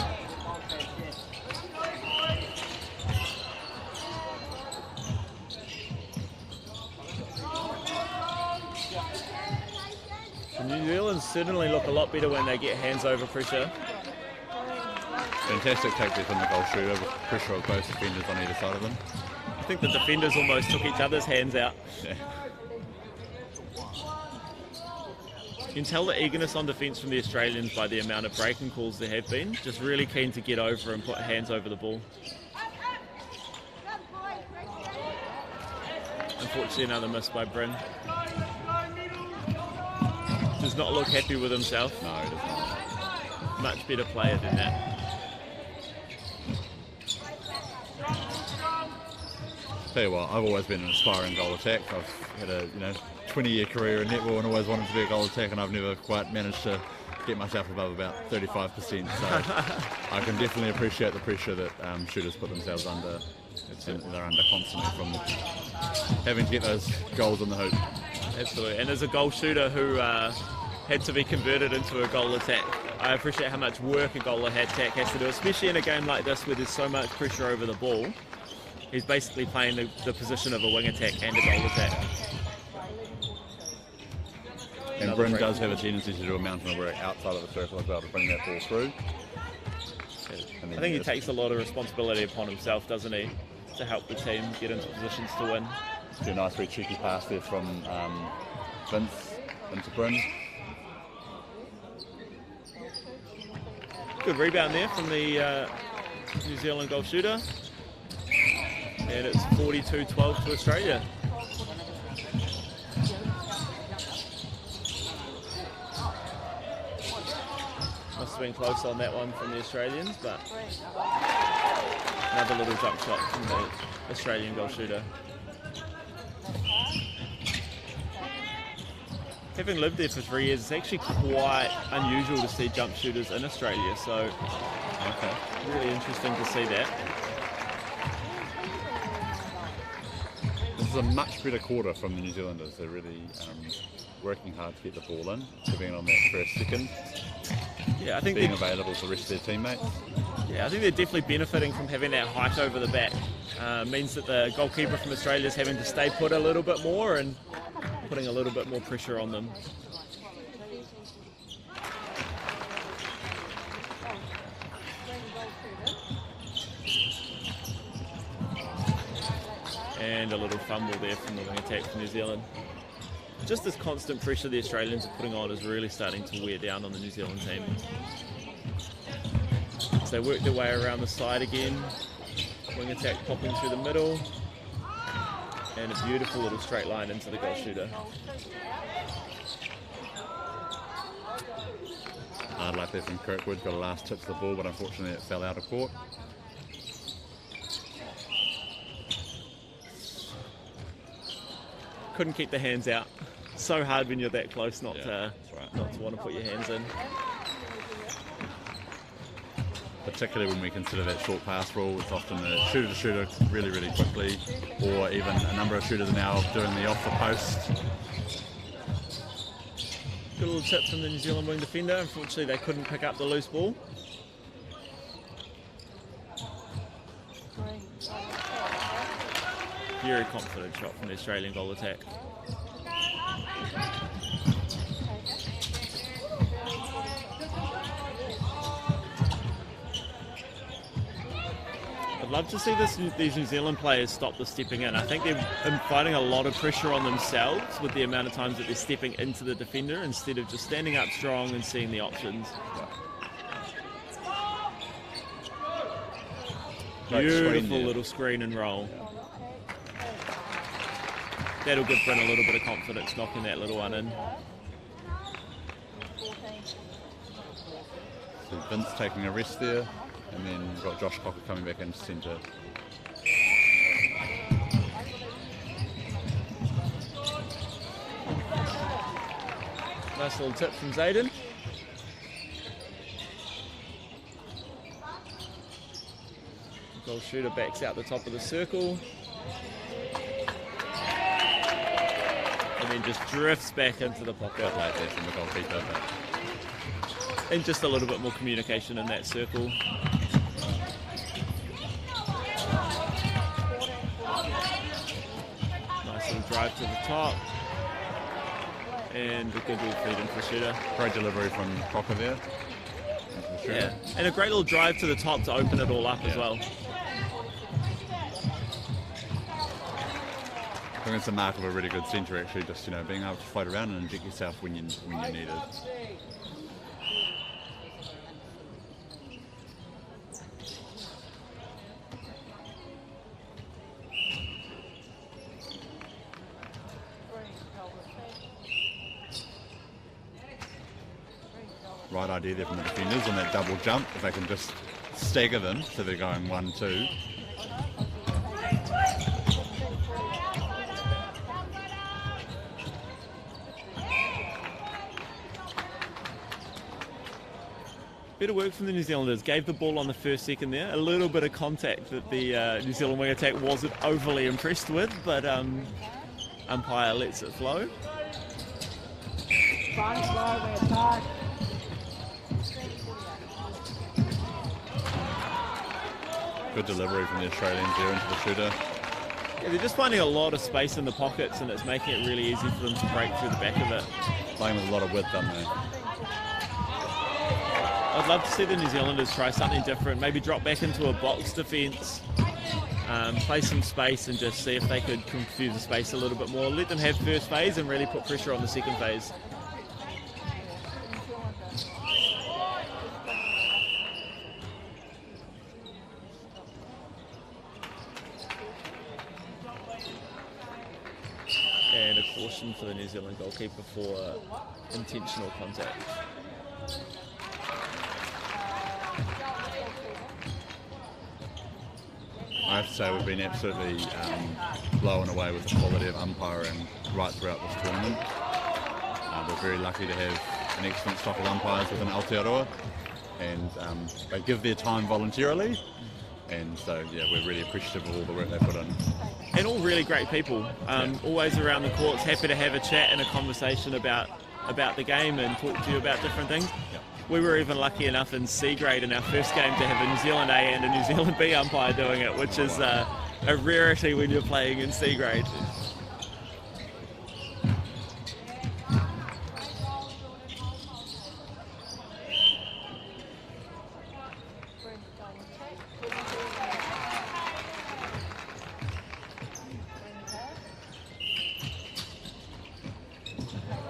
The New Zealand certainly look a lot better when they get hands over pressure. Fantastic tactic from the goal shooter with pressure of both defenders on either side of them. I think the defenders almost took each other's hands out. Yeah. You can tell the eagerness on defence from the Australians by the amount of breaking calls there have been. Just really keen to get over and put hands over the ball. Unfortunately, another miss by Bryn. Does not look happy with himself. No, he does not. Much better player than that. Tell you what, I've always been an aspiring goal attack. I've had a 20-year career in netball and always wanted to be a goal attack, and I've never quite managed to get myself above about 35%. So I can definitely appreciate the pressure that shooters put themselves under. They're under constantly from having to get those goals in the hoop. Absolutely, and as a goal shooter who had to be converted into a goal attack, I appreciate how much work a goal attack has to do, especially in a game like this where there's so much pressure over the ball. He's basically playing the position of a wing attack and a goal attack. And Bryn does have a tendency to do a mountain of work outside of the circle as well to bring that ball through. I think he takes a lot of responsibility upon himself, doesn't he, to help the team get into positions to win. A nice, very cheeky pass there from Vince into Bryn. Good rebound there from the New Zealand goal shooter. And it's 42-12 to Australia. Must have been close on that one from the Australians, but another little jump shot from the Australian goal shooter. having lived there for 3 years, it's actually quite unusual to see jump shooters in Australia, so really interesting to see that. This is a much better quarter from the New Zealanders. They're really working hard to get the ball in, giving it on that first second, Yeah, I think being available to the rest of their teammates. Yeah, I think they're definitely benefiting from having that height over the back. Means that the goalkeeper from Australia is having to stay put a little bit more and putting a little bit more pressure on them. And a little fumble there from the wing attack from New Zealand. Just this constant pressure the Australians are putting on is really starting to wear down on the New Zealand team. So they work their way around the side again. Wing attack popping through the middle. And a beautiful little straight line into the goal shooter. Hard luck there from Kirkwood, got a last touch of the ball, but unfortunately it fell out of court. Couldn't keep the hands out. So hard when you're that close not to want to put your hands in. Particularly when we consider that short pass rule, it's often a shooter to shooter really, really quickly, or even a number of shooters now doing the off the post. Good little tip from the New Zealand wing defender. Unfortunately, they couldn't pick up the loose ball. Very confident shot from the Australian goal attack. I'd love to see these New Zealand players stop the stepping in. I think they're inviting a lot of pressure on themselves with the amount of times that they're stepping into the defender instead of just standing up strong and seeing the options. Beautiful little screen and roll. That'll give Bryn a little bit of confidence knocking that little one in. So Vince taking a rest there, and then we've got Josh Cocker coming back into centre. Nice little tip from Zayden. Goal shooter backs out the top of the circle. And then just drifts back into the pocket. Good play there from the goalkeeper. And just a little bit more communication in that circle. Nice little drive to the top. And a good little feed into the shooter. Great delivery from Cocker there. Yeah, and a great little drive to the top to open it all up as well. I think it's a mark of a really good centre, actually, just being able to float around and inject yourself when you need it. Right idea there from the defenders on that double jump, if they can just stagger them so they're going 1-2. Better work from the New Zealanders. Gave the ball on the first second there. A little bit of contact that the New Zealand wing attack wasn't overly impressed with, but umpire lets it flow. Good delivery from the Australians there into the shooter. Yeah, they're just finding a lot of space in the pockets, and it's making it really easy for them to break through the back of it. Playing with a lot of width, aren't they? I'd love to see the New Zealanders try something different, maybe drop back into a box defence, play some space and just see if they could confuse the space a little bit more. Let them have first phase and really put pressure on the second phase. And a caution for the New Zealand goalkeeper for intentional contact. I have to say we've been absolutely blown away with the quality of umpiring right throughout this tournament. We're very lucky to have an excellent stock of umpires within Aotearoa, and they give their time voluntarily, and so yeah, we're really appreciative of all the work they put in. And all really great people, always around the courts, happy to have a chat and a conversation about the game and talk to you about different things. Yep. We were even lucky enough in C grade in our first game to have a New Zealand A and a New Zealand B umpire doing it, which is a rarity when you're playing in C grade.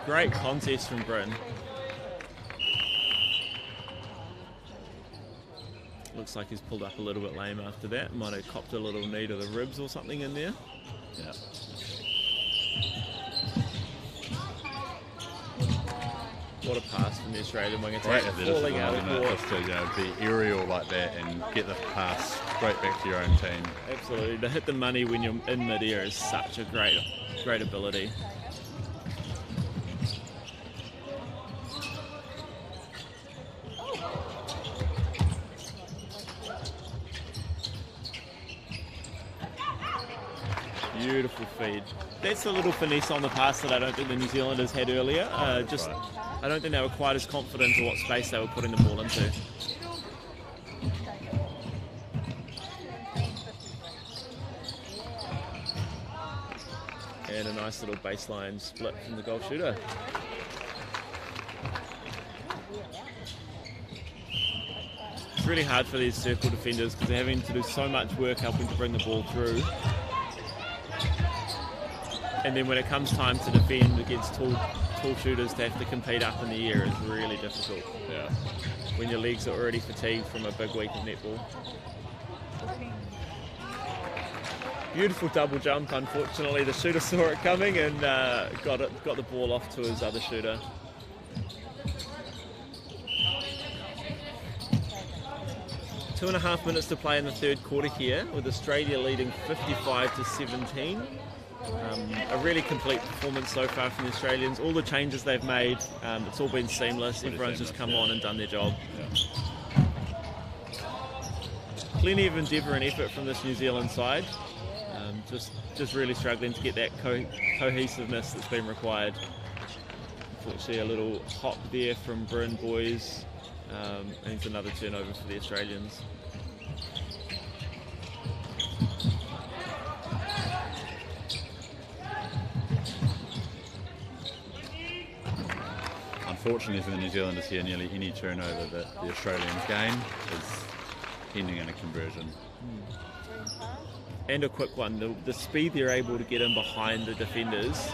Great contest from Bryn. Looks like he's pulled up a little bit lame after that. Might have copped a little knee to the ribs or something in there. Yeah. What a pass from the Australian wing Great attack. athleticism, Falling out of isn't it? court. Just to be aerial like that and get the pass straight back to your own team. Absolutely. To hit the money when you're in mid-air is such a great ability. Beautiful feed. That's the little finesse on the pass that I don't think the New Zealanders had earlier. I don't think they were quite as confident of what space they were putting the ball into. And a nice little baseline split from the goal shooter. It's really hard for these circle defenders because they're having to do so much work helping to bring the ball through. And then when it comes time to defend against tall shooters, to have to compete up in the air is really difficult. Yeah. When your legs are already fatigued from a big week of netball. Beautiful double jump. Unfortunately, the shooter saw it coming and got the ball off to his other shooter. Two and a half minutes to play in the third quarter here, with Australia leading 55-17. A really complete performance so far from the Australians. All the changes they've made, it's all been seamless. Everyone's just come on and done their job. Yeah. Plenty of endeavour and effort from this New Zealand side. Just really struggling to get that cohesiveness that's been required. Unfortunately, a little hop there from Bryn boys, and it's another turnover for the Australians. Unfortunately for the New Zealanders here, nearly any turnover that the Australians gain is ending in a conversion. And a quick one, the speed they're able to get in behind the defenders.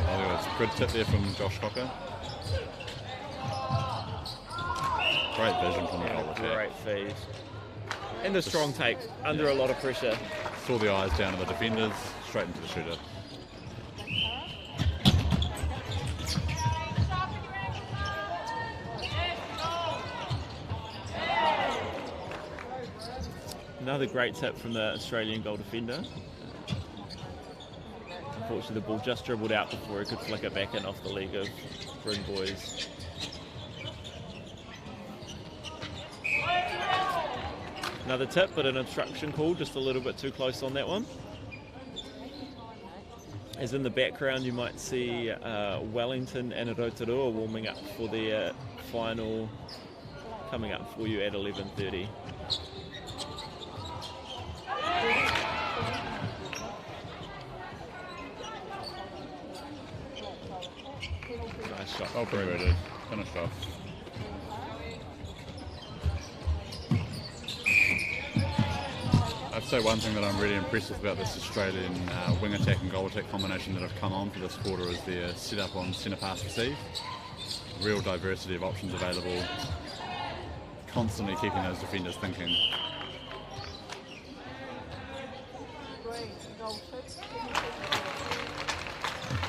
Oh, it's a good tip there from Josh Cocker. Great vision from the goal attack. Great feed. And a strong take, under a lot of pressure. Saw the eyes down of the defenders, straight into the shooter. Another great tip from the Australian goal defender. Unfortunately, the ball just dribbled out before he could flick it back in off the leg of Bryn boys. Another tip, but an obstruction call, just a little bit too close on that one. As in the background, you might see Wellington and Rotorua warming up for their final, coming up for you at 11:30. Nice shot. Oh, converted. Finished off. I'd say one thing that I'm really impressed with about this Australian wing attack and goal attack combination that have come on for this quarter is their set up on centre pass receive. Real diversity of options available, constantly keeping those defenders thinking.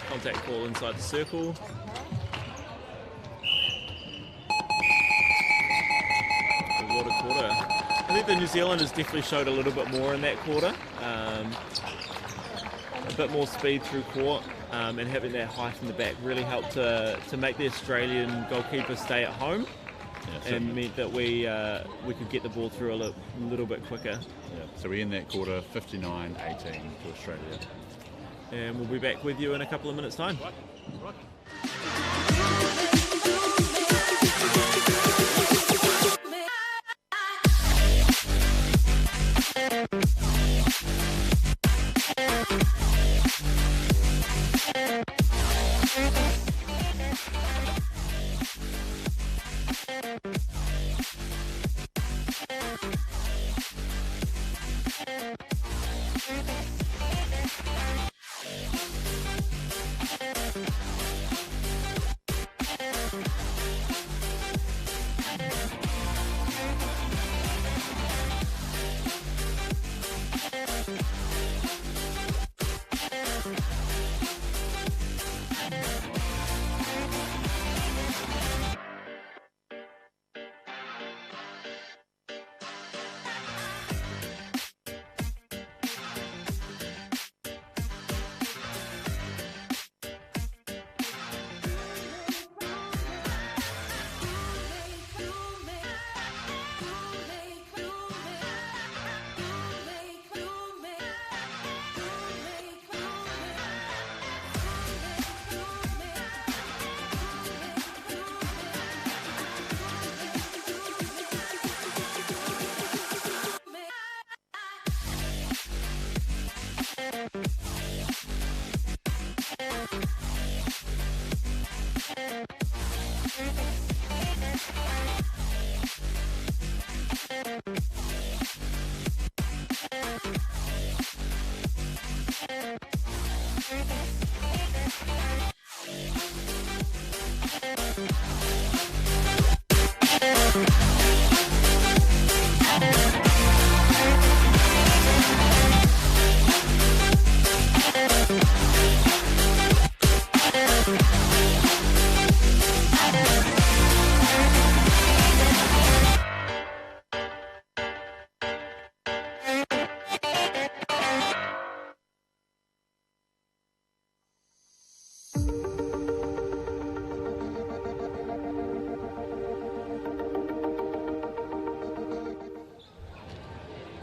Contact call inside the circle. What a quarter. I think the New Zealanders definitely showed a little bit more in that quarter. bit more speed through court, and having that height in the back really helped to make the Australian goalkeeper stay at home, and meant that we could get the ball through a little bit quicker. Yeah. So we end that quarter 59-18 to Australia. And we'll be back with you in a couple of minutes' time.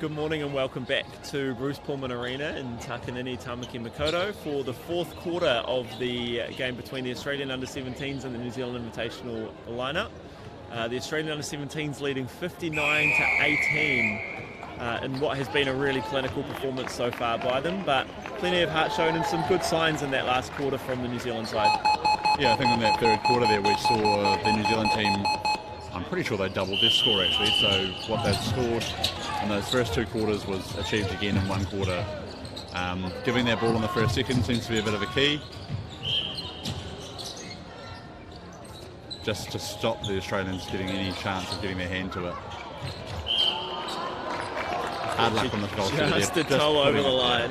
Good morning and welcome back to Pulman Arena in Takanini, Tamaki Makaurau for the fourth quarter of the game between the Australian Under-17s and the New Zealand Invitational lineup. The Australian Under-17s leading 59-18 in what has been a really clinical performance so far by them, but plenty of heart shown and some good signs in that last quarter from the New Zealand side. Yeah, I think in that third quarter there we saw the New Zealand team, I'm pretty sure they doubled their score actually, so what they'd scored in those first two quarters was achieved again in one quarter. Giving that ball in the first second seems to be a bit of a key, just to stop the Australians getting any chance of getting their hand to it. Hard luck on the goal. Just a toe over the line.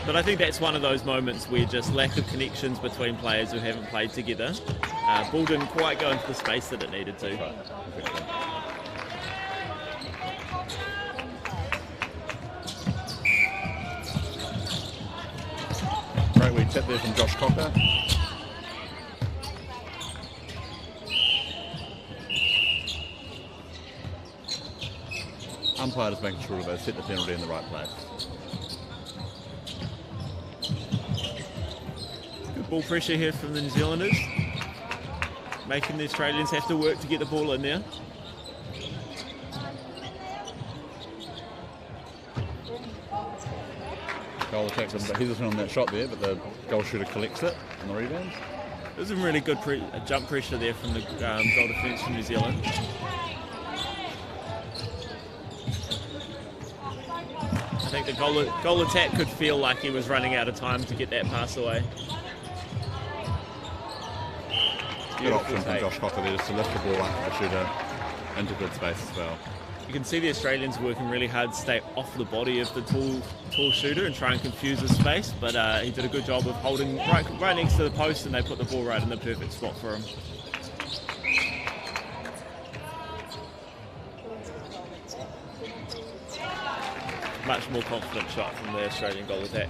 But I think that's one of those moments where just lack of connections between players who haven't played together. Ball didn't quite go into the space that it needed to. Great wee tip there from Josh Cocker. Umpire just making sure that they set the penalty in the right place. Good ball pressure here from the New Zealanders, making the Australians have to work to get the ball in there. Goal attack was a bit hesitant on that shot there, but the goal shooter collects it on the rebound. There's some really good jump pressure there from the goal defence from New Zealand. I think the goal attack could feel like he was running out of time to get that pass away. Good option from Josh Cocker there just to lift the ball up for the shooter into good space as well. You can see the Australians working really hard to stay off the body of the tall shooter and try and confuse his space, but he did a good job of holding right next to the post, and they put the ball right in the perfect spot for him. much more confident shot from the Australian goal attack.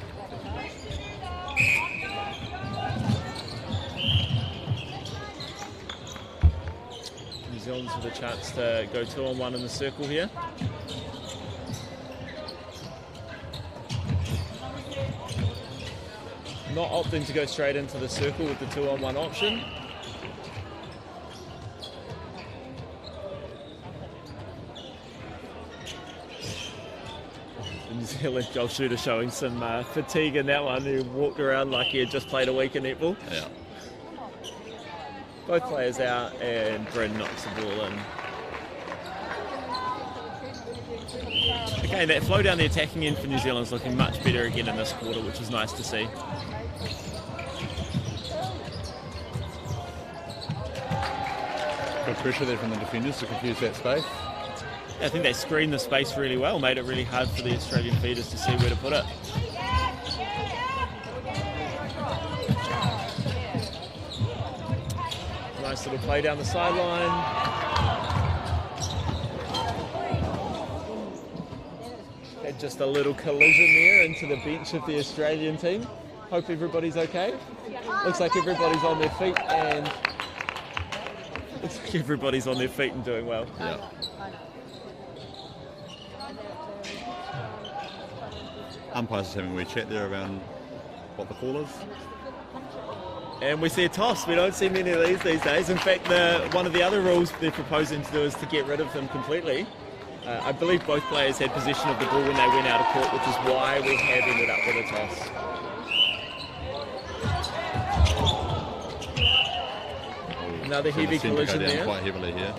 New Zealand's with a chance to go 2-on-1 in the circle here. Not opting to go straight into the circle with the 2-on-1 option. The New Zealand goal shooter showing some fatigue in that one, who walked around like he had just played a week in netball. Yeah. Both players out, and Bryn knocks the ball in. Okay, that flow down the attacking end for New Zealand is looking much better again in this quarter, which is nice to see. Good pressure there from the defenders to confuse that space. I think they screened the space really well, made it really hard for the Australian feeders to see where to put it. Nice little play down the sideline. Had just a little collision there into the bench of the Australian team. Hope everybody's okay. Looks like everybody's on their feet and doing well. Yeah. Umpires just having a wee chat there around what the call is. And we see a toss. We don't see many of these days. In fact, one of the other rules they're proposing to do is to get rid of them completely. I believe both players had possession of the ball when they went out of court, which is why we have ended up with a toss. Another heavy collision there. Quite heavily here.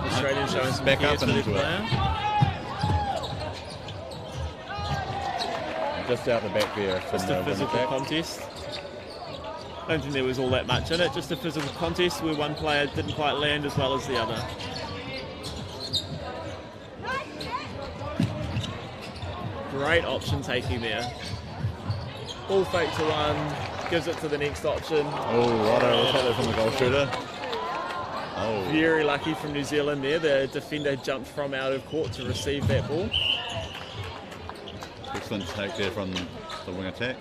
Australian showing some back care up to and their into it. player. Just out the back there. Just a physical contest. I don't think there was all that much in it. Just a physical contest where one player didn't quite land as well as the other. Great option taking there. Ball fake to one, gives it to the next option. Oh, righto, shot there from the goal shooter. Oh. Very lucky from New Zealand there. The defender jumped from out of court to receive that ball. Excellent take there from the wing attack.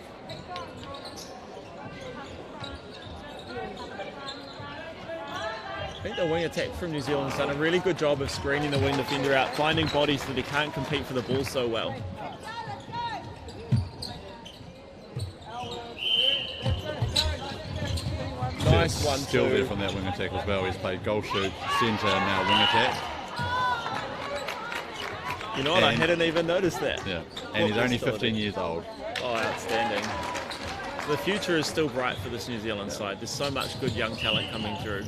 I think the wing attack from New Zealand's done a really good job of screening the wing defender out, finding bodies that he can't compete for the ball so well. Nice one, Still there from that wing attack as well. He's played goal shoot, centre, and now wing attack. You know what, I hadn't even noticed that. Yeah, and he's only 15 years old. Oh, outstanding. The future is still bright for this New Zealand side. There's so much good young talent coming through.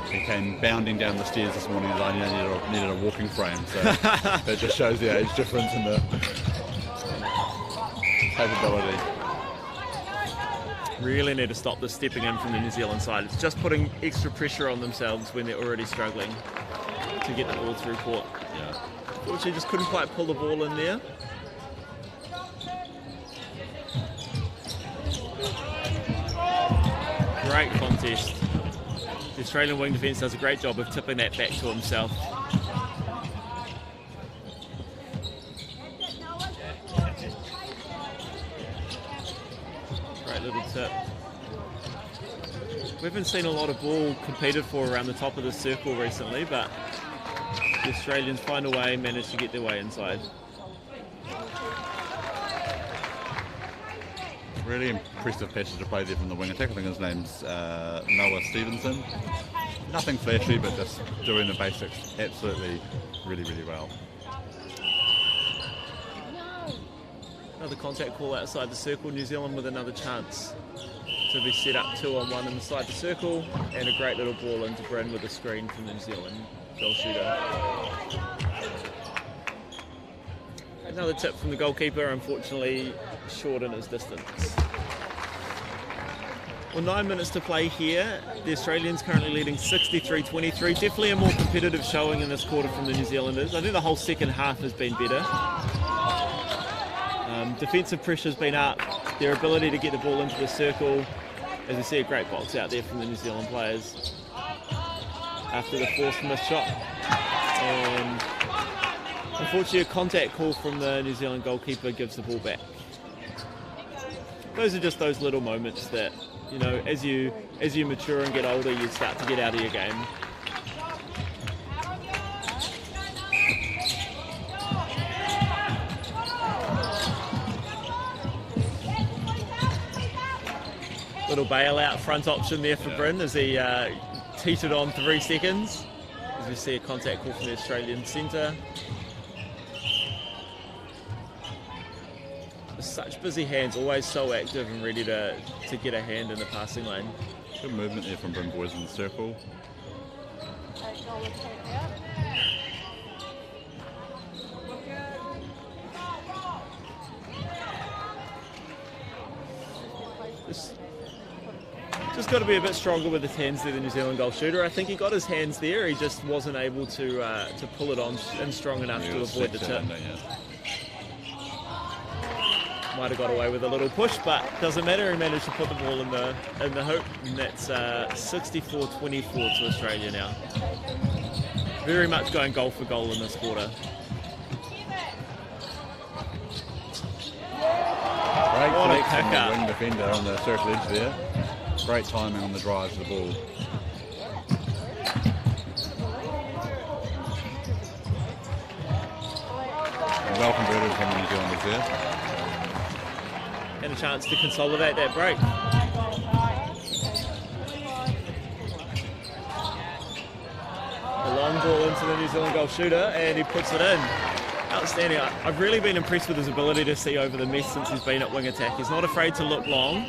He came bounding down the stairs this morning and I needed a walking frame, so that just shows the age difference in the capability. Really need to stop the stepping in from the New Zealand side. It's just putting extra pressure on themselves when they're already struggling to get the ball through court. Yeah. Unfortunately, just couldn't quite pull the ball in there. Great contest. The Australian wing defence does a great job of tipping that back to himself. Great little tip. We haven't seen a lot of ball competed for around the top of the circle recently, but the Australians find a way, manage to get their way inside. Really impressive passage of play there from the wing attack. I think his name's Noah Stevenson. Nothing flashy, but just doing the basics absolutely really, really well. Another contact call outside the circle. New Zealand with another chance to be set up 2-on-1 inside the circle, and a great little ball into Bryn with a screen from the New Zealand goal shooter. Another tip from the goalkeeper, unfortunately short in his distance. Well, 9 minutes to play here. The Australians currently leading 63-23. Definitely a more competitive showing in this quarter from the New Zealanders. I think the whole second half has been better. Defensive pressure's been up. Their ability to get the ball into the circle As you see, a great box out there from the New Zealand players after the forced missed shot. And unfortunately, a contact call from the New Zealand goalkeeper gives the ball back. Those are just those little moments that, you know, as you mature and get older, you start to get out of your game. Little bailout front option there for Bryn as he teetered on 3 seconds. As we see a contact call from the Australian centre. Such busy hands, always so active and ready to get a hand in the passing lane. Good movement there from Bryn boys in the circle. Just got to be a bit stronger with his hands there, the New Zealand goal shooter. I think he got his hands there, he just wasn't able to pull it on and strong enough to avoid the tip. Might have got away with a little push, but doesn't matter. He managed to put the ball in the hoop, and that's 64-24 to Australia now. Very much going goal for goal in this quarter. Great What a flex from the kicker. wing defender on the circle edge there. Great timing on the drive to the ball. And well converted from the New Zealanders there. And a chance to consolidate that break. A long ball into the New Zealand goal shooter, and he puts it in. Outstanding. I've really been impressed with his ability to see over the mess since he's been at wing attack. He's not afraid to look long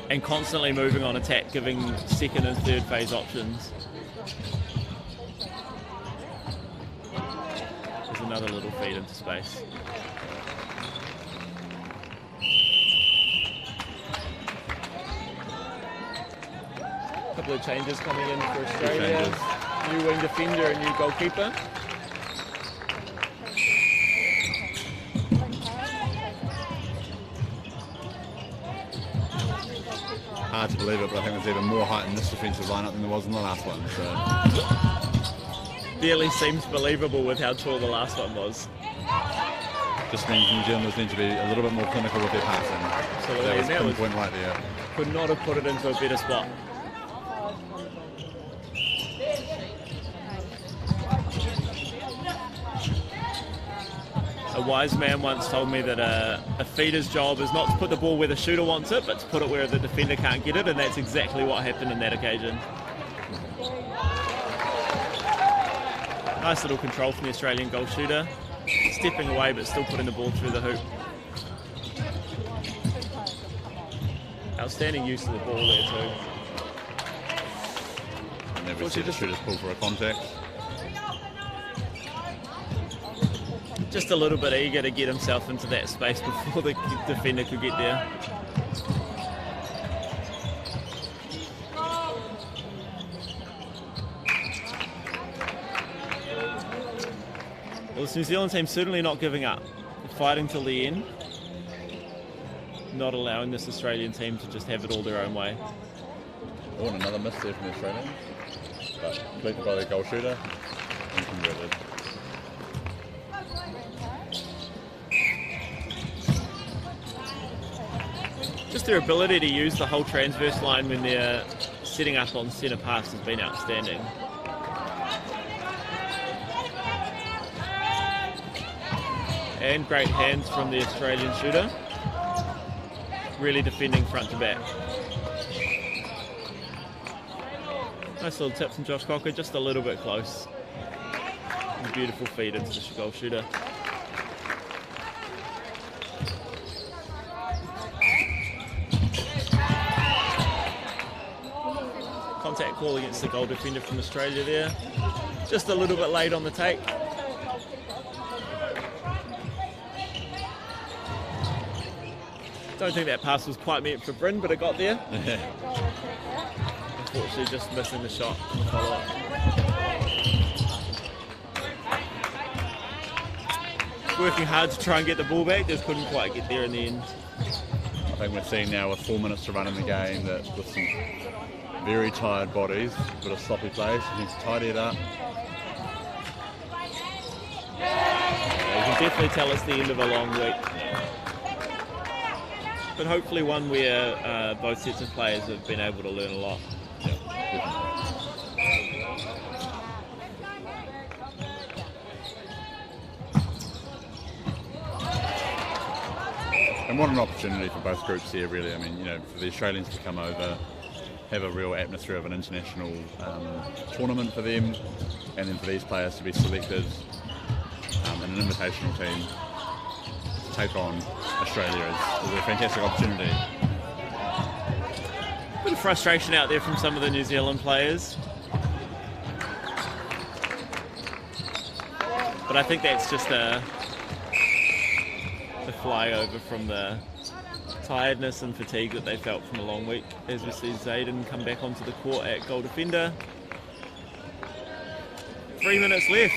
and constantly moving on attack, giving second and third phase options. There's another little feed into space. Couple of changes coming in for Australia. New wing defender and new goalkeeper. Hard to believe it, but I think there's even more height in this defensive lineup than there was in the last one. So Barely seems believable with how tall the last one was. just means New Zealanders need to be a little bit more clinical with their passing. So That was that was, pinpoint right there. could not have put it into a better spot. A wise man once told me that a feeder's job is not to put the ball where the shooter wants it, but to put it where the defender can't get it, and that's exactly what happened in that occasion. Nice little control from the Australian goal shooter. Stepping away, but still putting the ball through the hoop. Outstanding use of the ball there too. Never see the shooters pull for a contact. Just a little bit eager to get himself into that space before the defender could get there. Well, this New Zealand team certainly not giving up. They're fighting till the end. Not allowing this Australian team to just have it all their own way. Oh, and another miss there from the Australians. But completed by the goal shooter and converted. Just their ability to use the whole transverse line when they're setting up on centre pass has been outstanding. And great hands from the Australian shooter. Really defending front to back. Nice little tip from Josh Cocker, just a little bit close. And beautiful feed into the goal shooter. Contact call against the goal defender from Australia there. Just a little bit late on the take. Don't think that pass was quite meant for Bryn, but it got there. Unfortunately, just missing the shot in the follow-up. Working hard to try and get the ball back, just couldn't quite get there in the end. I think we're seeing now with 4 minutes to run in the game that with some very tired bodies, a bit of sloppy play, so he needs to tidy it up. Yeah, you can definitely tell it's the end of a long week. But hopefully one where both sets of players have been able to learn a lot. And what an opportunity for both groups here, really. I mean, you know, for the Australians to come over, have a real atmosphere of an international tournament for them, and then for these players to be selected in an invitational team to take on Australia is a fantastic opportunity. A bit of frustration out there from some of the New Zealand players. But I think that's just the flyover from the tiredness and fatigue that they felt from a long week. As we see Zayden come back onto the court at goal defender. 3 minutes left.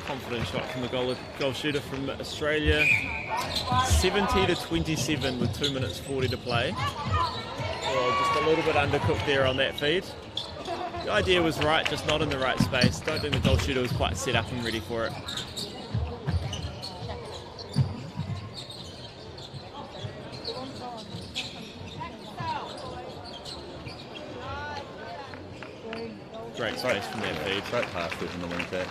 Confident shot from the goal shooter from Australia. 70-27 with 2 minutes 40 to play. Well, just a little bit undercooked there on that feed. The idea was right, just not in the right space. Don't think the goal shooter was quite set up and ready for it. Great space from that feed. Great pass there from the wing back.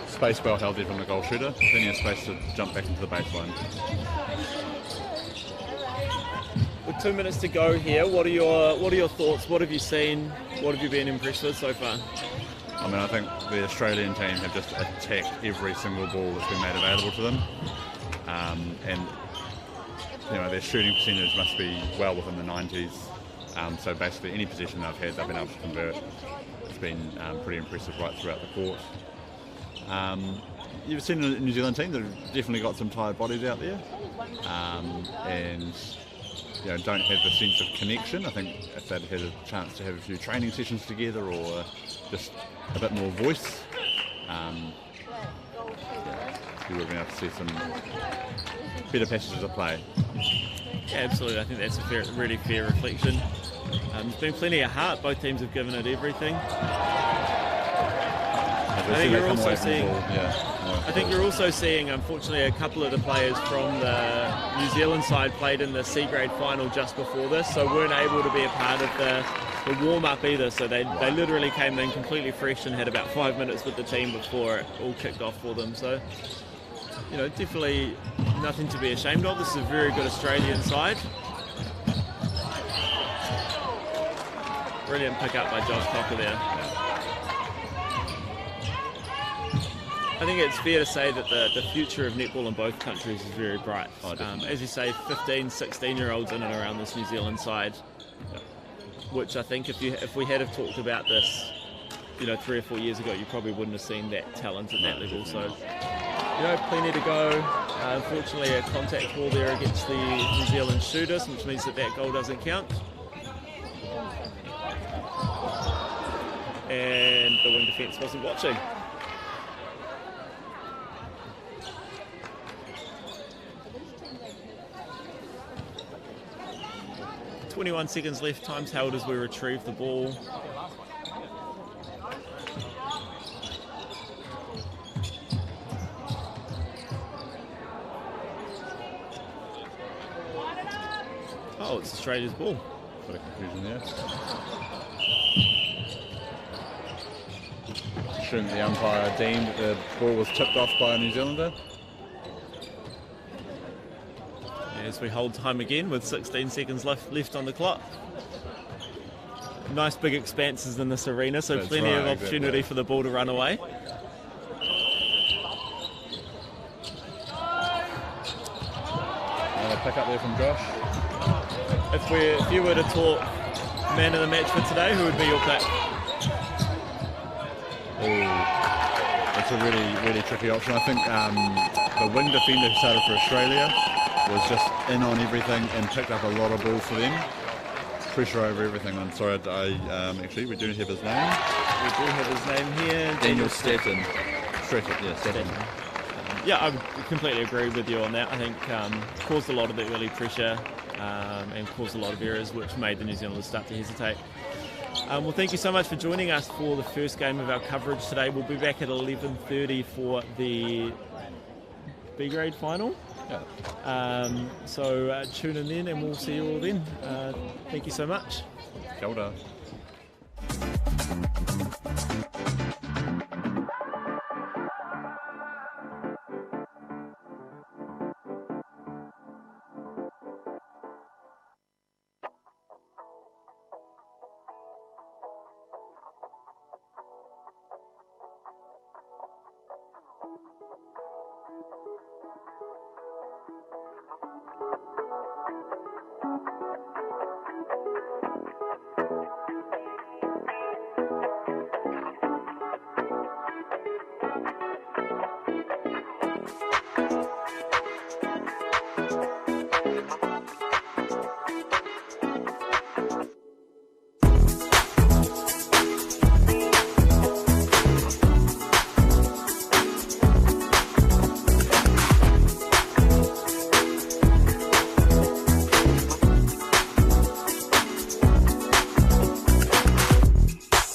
Space well held there from the goal shooter. Plenty of space to jump back into the baseline. With 2 minutes to go here, what are your thoughts? What have you seen? What have you been impressed with so far? I mean, I think the Australian team have just attacked every single ball that's been made available to them, and you know, their shooting percentage must be well within the 90s. So basically, any position they've had, they've been able to convert. It's been pretty impressive right throughout the court. You've seen a New Zealand team that have definitely got some tired bodies out there, and you know, don't have the sense of connection. I think if they'd had a chance to have a few training sessions together, or just a bit more voice, we would have been able to see some better passages of play. Yeah, absolutely. I think that's a really fair reflection. There's been plenty of heart. Both teams have given it everything. I think you're also seeing. I think you're also seeing, unfortunately, a couple of the players from the New Zealand side played in the C grade final just before this, so weren't able to be a part of the warm-up either. So they literally came in completely fresh and had about 5 minutes with the team before it all kicked off for them. So, you know, definitely nothing to be ashamed of. This is a very good Australian side. Brilliant pick up by Josh Cocker there. I think it's fair to say that the future of netball in both countries is very bright. As you say, 15, 16-year-olds in and around this New Zealand side, which I think if we had have talked about this, you know, 3 or 4 years ago, you probably wouldn't have seen that talent at that level. So, you know, plenty to go. Unfortunately, a contact ball there against the New Zealand shooters, which means that goal doesn't count. And the wing defence wasn't watching. .21 seconds left, time's held as we retrieve the ball. Oh, it's Australia's ball. Bit of confusion there. Shouldn't the umpire deemed that the ball was tipped off by a New Zealander? As we hold time again with 16 seconds left on the clock. Nice big expanses in this arena, so That's plenty of right, opportunity for the ball to run away. Another pick up there from Josh. If you were to talk Man of the match for today, who would be your pick? It's a really tricky option. I think the wing defender who started for Australia was just in on everything and picked up a lot of ball for them. Pressure over everything. I'm sorry, actually we do have his name. We do have his name here. Daniel Staton. Staton. Yeah, I would completely agree with you on that. I think caused a lot of the early pressure and caused a lot of errors, which made the New Zealanders start to hesitate. Well, thank you so much for joining us for the first game of our coverage today. We'll be back at 11:30 for the B grade final. Yeah. So tune in then, and we'll see you all then. Thank you so much. Kia ora.